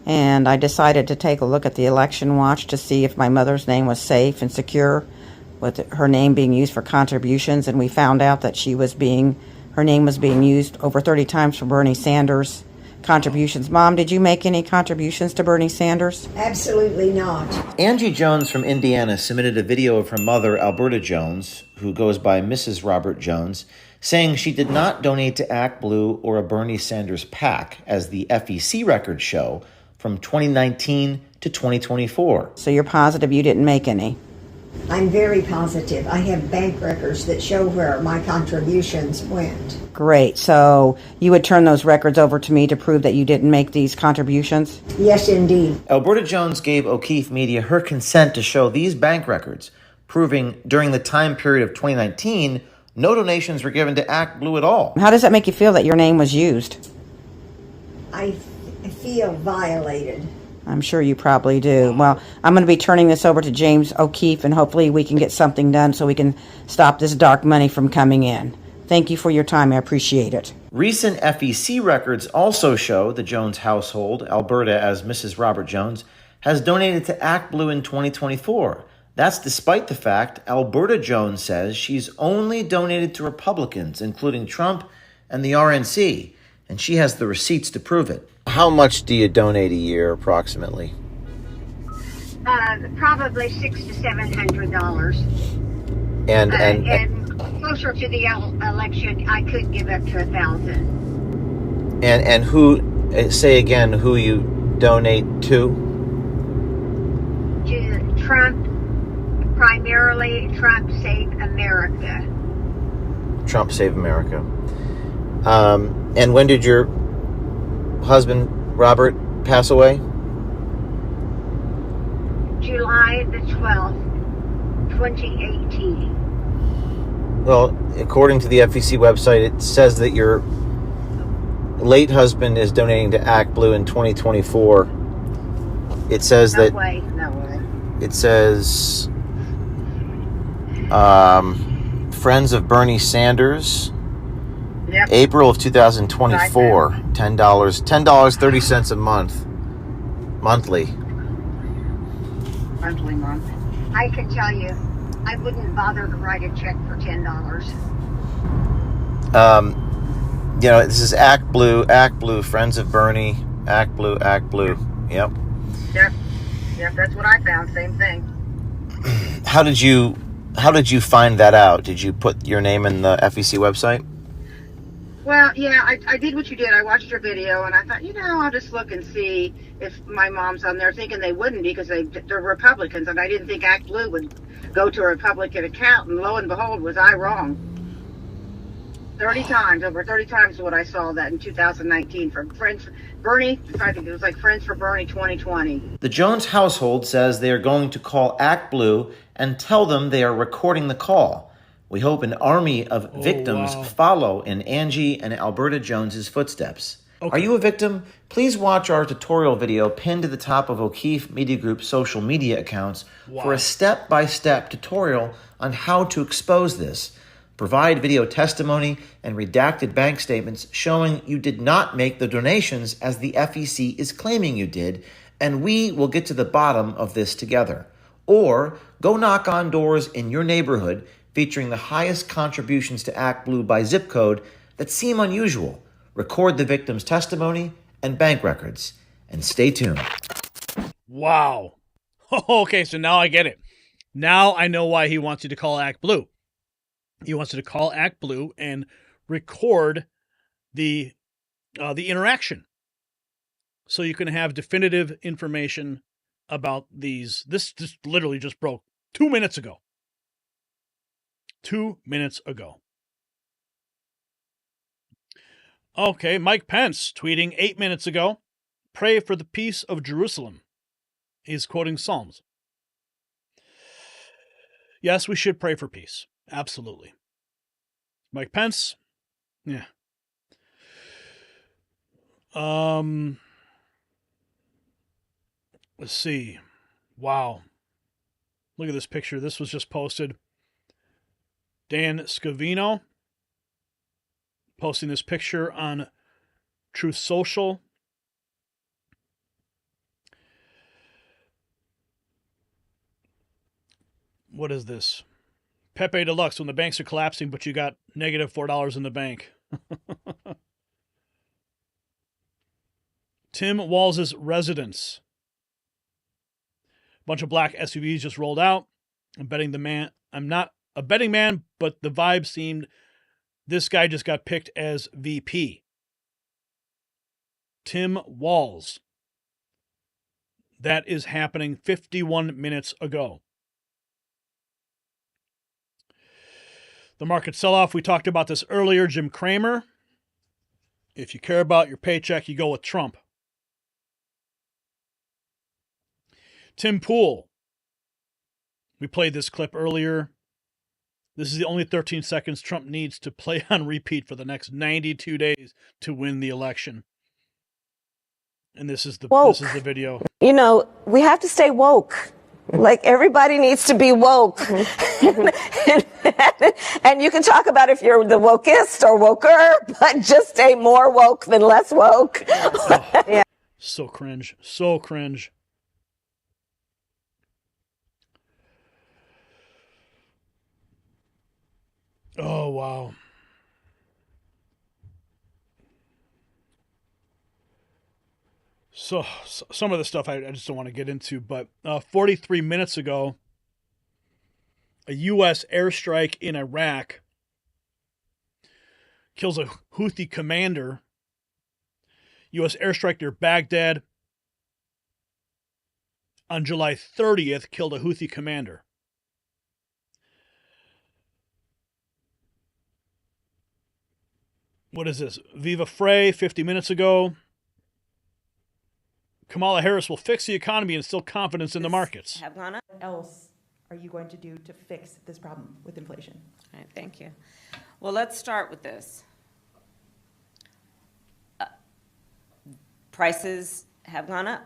Speaker 11: and I decided to take a look at the election watch to see if my mother's name was safe and secure, with her name being used for contributions. And we found out that her name was being used over 30 times for Bernie Sanders contributions. Mom, did you make any contributions to Bernie Sanders?
Speaker 12: Absolutely not.
Speaker 13: Angie Jones from Indiana submitted a video of her mother, Alberta Jones, who goes by Mrs. Robert Jones, saying she did not donate to ActBlue or a Bernie Sanders PAC, as the FEC records show, from 2019 to 2024.
Speaker 11: So you're positive you didn't make any?
Speaker 12: I'm very positive. I have bank records that show where my contributions went.
Speaker 11: Great. So you would turn those records over to me to prove that you didn't make these contributions?
Speaker 12: Yes, indeed.
Speaker 13: Alberta Jones gave O'Keefe Media her consent to show these bank records, proving during the time period of 2019, no donations were given to ActBlue at all.
Speaker 11: How does that make you feel that your name was used?
Speaker 12: I feel violated.
Speaker 11: I'm sure you probably do. Well, I'm going to be turning this over to James O'Keefe, and hopefully we can get something done so we can stop this dark money from coming in. Thank you for your time. I appreciate it.
Speaker 13: Recent FEC records also show the Jones household, Alberta as Mrs. Robert Jones, has donated to ActBlue in 2024. That's despite the fact Alberta Jones says she's only donated to Republicans, including Trump and the RNC, and she has the receipts to prove it. How much do you donate a year, approximately?
Speaker 12: Probably $600 to $700.
Speaker 13: And
Speaker 12: closer to the election, I could give up to $1,000.
Speaker 13: And who? Say again, who you donate to?
Speaker 12: To Trump, primarily Trump Save America.
Speaker 13: Trump Save America. And when did your husband, Robert, pass away?
Speaker 12: July the 12th, 2018.
Speaker 13: Well, according to the FEC website, it says that your late husband is donating to Act Blue in 2024. It says
Speaker 12: No
Speaker 13: that...
Speaker 12: way, no way.
Speaker 13: It says... Friends of Bernie Sanders...
Speaker 12: Yep.
Speaker 13: April of 2024, $10.30 a month. Monthly.
Speaker 12: Month. I can tell you, I wouldn't bother to write a check for $10.
Speaker 13: This is Act Blue, Friends of Bernie, Act Blue. Yep.
Speaker 12: Yep, that's what I found, same thing.
Speaker 13: How did you find that out? Did you put your name in the FEC website?
Speaker 12: Well, yeah, I did what you did. I watched your video, and I thought, I'll just look and see if my mom's on there, thinking they wouldn't because they're Republicans, and I didn't think Act Blue would go to a Republican account, and lo and behold, was I wrong. 30 times, over 30 times what I saw that in 2019 from Friends Bernie, I think it was like Friends for Bernie 2020.
Speaker 13: The Jones household says they are going to call Act Blue and tell them they are recording the call. We hope an army of victims follow in Angie and Alberta Jones's footsteps. Okay. Are you a victim? Please watch our tutorial video pinned to the top of O'Keefe Media Group's social media accounts for a step-by-step tutorial on how to expose this. Provide video testimony and redacted bank statements showing you did not make the donations as the FEC is claiming you did, and we will get to the bottom of this together. Or go knock on doors in your neighborhood featuring the highest contributions to Act Blue by zip code that seem unusual. Record the victim's testimony and bank records, and stay tuned.
Speaker 1: Wow. Okay, so now I get it. Now I know why he wants you to call Act Blue. He wants you to call Act Blue and record the interaction, so you can have definitive information about these. This literally just broke 2 minutes ago. 2 minutes ago. Okay, Mike Pence tweeting 8 minutes ago, "Pray for the peace of Jerusalem." He's quoting Psalms. Yes, we should pray for peace. Absolutely. Mike Pence, yeah. Let's see. Wow. Look at this picture. This was just posted. Dan Scavino posting this picture on Truth Social. What is this? Pepe Deluxe, when the banks are collapsing, but you got negative $4 in the bank. Tim Walz's residence. A bunch of black SUVs just rolled out. I'm not a betting man, but the vibe seemed this guy just got picked as VP. Tim Walz. That is happening 51 minutes ago. The market sell-off, we talked about this earlier. Jim Cramer. If you care about your paycheck, you go with Trump. Tim Pool. We played this clip earlier. This is the only 13 seconds Trump needs to play on repeat for the next 92 days to win the election. And this is the video.
Speaker 16: We have to stay woke. Like, everybody needs to be woke. And you can talk about if you're the wokest or woker, but just stay more woke than less woke. Yeah.
Speaker 1: So cringe. So cringe. Oh, wow. So some of the stuff I just don't want to get into, but 43 minutes ago, a U.S. airstrike in Iraq kills a Houthi commander. U.S. airstrike near Baghdad on July 30th killed a Houthi commander. What is this? Viva Frey, 50 minutes ago. Kamala Harris will fix the economy and instill confidence in the markets.
Speaker 16: Have gone up.
Speaker 14: What else are you going to do to fix this problem with inflation?
Speaker 16: All right, thank you. Well, let's start with this. Prices have gone up,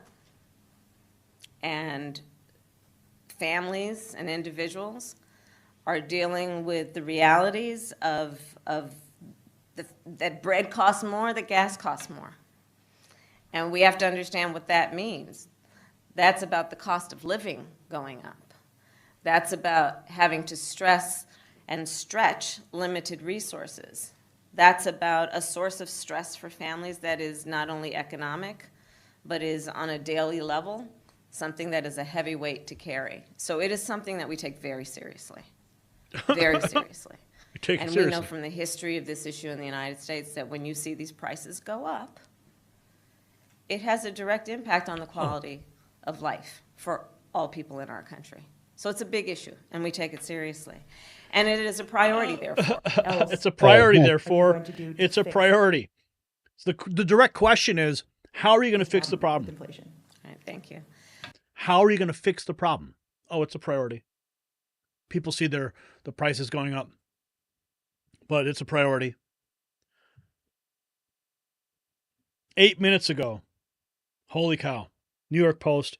Speaker 16: and families and individuals are dealing with the realities of that bread costs more, that gas costs more. And we have to understand what that means. That's about the cost of living going up. That's about having to stress and stretch limited resources. That's about a source of stress for families that is not only economic, but is on a daily level, something that is a heavy weight to carry. So it is something that we take very seriously, very seriously. And we know from the history of this issue in the United States that when you see these prices go up, it has a direct impact on the quality of life for all people in our country. So it's a big issue, and we take it seriously. And it is a priority, therefore.
Speaker 1: It's a priority, therefore. It's a priority. So the direct question is, how are you going to fix the problem?
Speaker 14: Inflation.
Speaker 16: All right, thank you.
Speaker 1: How are you going to fix the problem? Oh, it's a priority. People see the prices going up, but it's a priority. 8 minutes ago, holy cow, New York Post,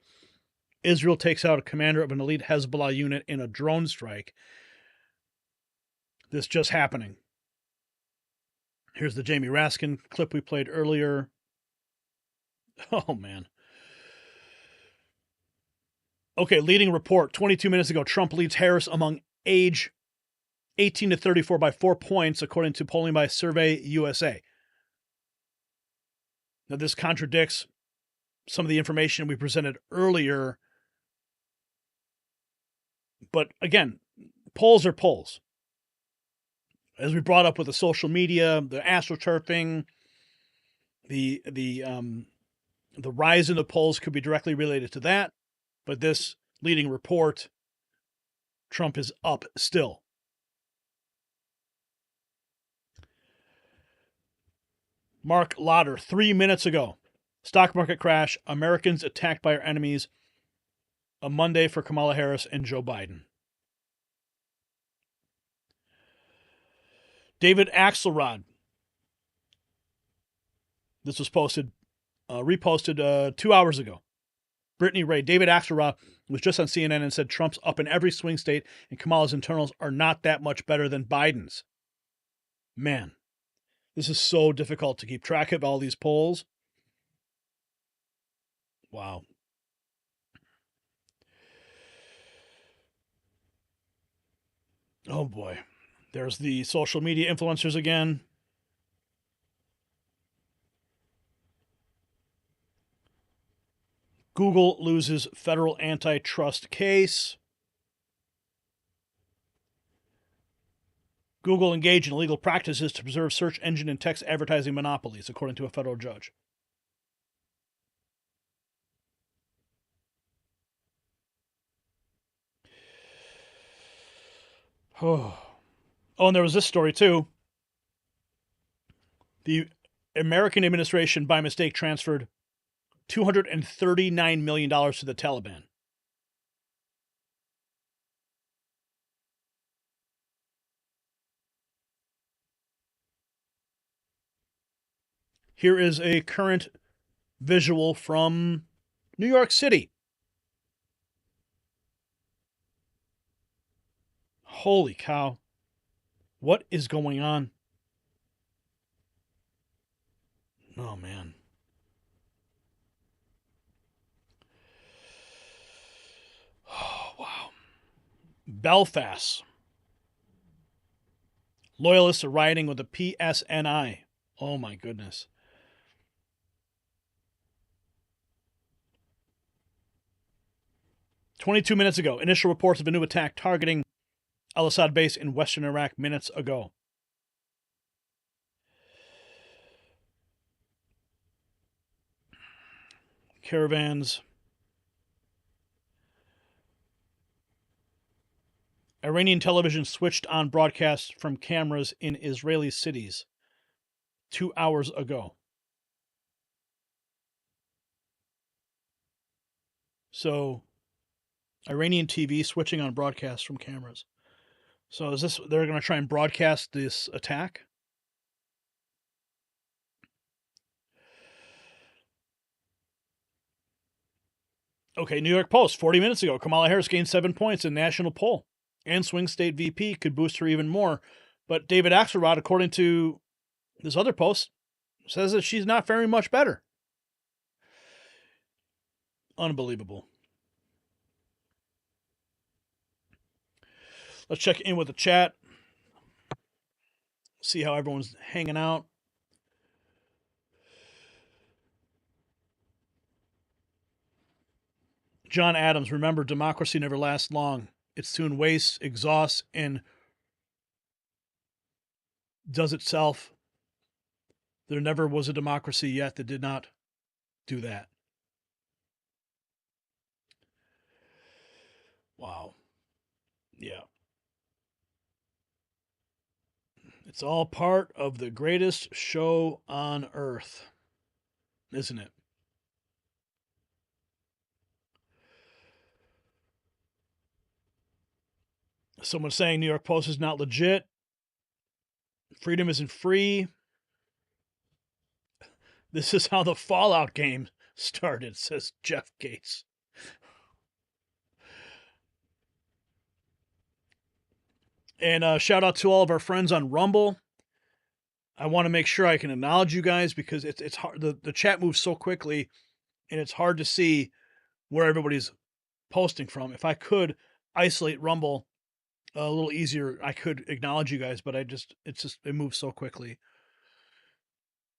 Speaker 1: Israel takes out a commander of an elite Hezbollah unit in a drone strike. This just happening. Here's the Jamie Raskin clip we played earlier. Oh, man. Okay, leading report. 22 minutes ago, Trump leads Harris among age 18 to 34 by 4 points, according to polling by Survey USA. Now, this contradicts some of the information we presented earlier. But again, polls are polls. As we brought up with the social media, the astroturfing, the rise in the polls could be directly related to that. But this leading report, Trump is up still. Mark Lauder, 3 minutes ago. Stock market crash. Americans attacked by our enemies. A Monday for Kamala Harris and Joe Biden. David Axelrod. This was reposted 2 hours ago. Brittany Ray. David Axelrod was just on CNN and said Trump's up in every swing state and Kamala's internals are not that much better than Biden's. Man, this is so difficult to keep track of all these polls. Wow. Oh boy. There's the social media influencers again. Google loses federal antitrust case. Google engaged in illegal practices to preserve search engine and text advertising monopolies, according to a federal judge. Oh, and there was this story too. The American administration, by mistake, transferred $239 million to the Taliban. Here is a current visual from New York City. Holy cow. What is going on? Oh, man. Oh, wow. Belfast. Loyalists are rioting with the PSNI. Oh, my goodness. "22 minutes ago, initial reports of a new attack targeting al-Assad base in western Iraq minutes ago." Caravans. Iranian television switched on broadcasts from cameras in Israeli cities 2 hours ago. So Iranian TV switching on broadcasts from cameras. So is this, they're going to try and broadcast this attack? Okay, New York Post, 40 minutes ago, Kamala Harris gained 7 points in national poll, and swing state VP could boost her even more. But David Axelrod, according to this other post, says that she's not faring much better. Unbelievable. Let's check in with the chat. See how everyone's hanging out. John Adams, remember, democracy never lasts long. It soon wastes, exhausts, and does itself. There never was a democracy yet that did not do that. Wow. Yeah. It's all part of the greatest show on earth, isn't it? Someone saying New York Post is not legit. Freedom isn't free. This is how the Fallout game started, says Jeff Gates. And shout out to all of our friends on Rumble. I want to make sure I can acknowledge you guys because it's hard. The chat moves so quickly, and it's hard to see where everybody's posting from. If I could isolate Rumble a little easier, I could acknowledge you guys, but it moves so quickly.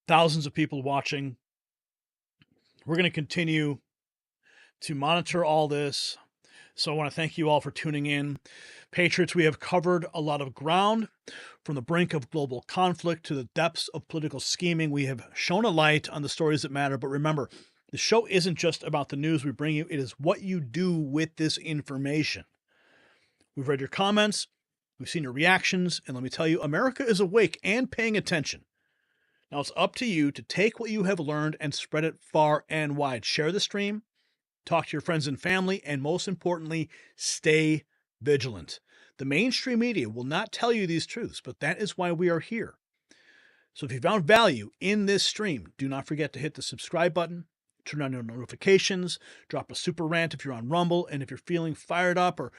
Speaker 1: Thousands of people watching. We're going to continue to monitor all this. So I want to thank you all for tuning in. Patriots, we have covered a lot of ground. From the brink of global conflict to the depths of political scheming, we have shown a light on the stories that matter. But remember, the show isn't just about the news we bring you. It is what you do with this information. We've read your comments. We've seen your reactions. And let me tell you, America is awake and paying attention. Now it's up to you to take what you have learned and spread it far and wide. Share the stream. Talk to your friends and family, and most importantly, stay vigilant. The mainstream media will not tell you these truths, but that is why we are here. So if you found value in this stream, do not forget to hit the subscribe button, turn on your notifications, drop a super rant if you're on Rumble, and if you're feeling fired up or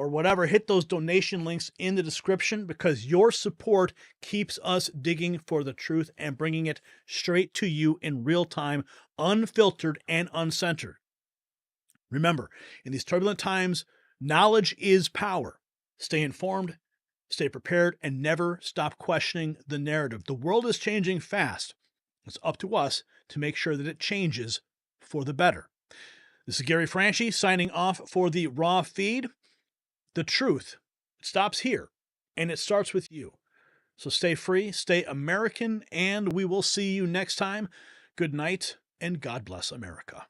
Speaker 1: whatever, hit those donation links in the description because your support keeps us digging for the truth and bringing it straight to you in real time, unfiltered and uncensored. Remember, in these turbulent times, knowledge is power. Stay informed, stay prepared, and never stop questioning the narrative. The world is changing fast. It's up to us to make sure that it changes for the better. This is Gary Franchi signing off for the Raw feed. The truth, it stops here, and it starts with you. So stay free, stay American, and we will see you next time. Good night, and God bless America.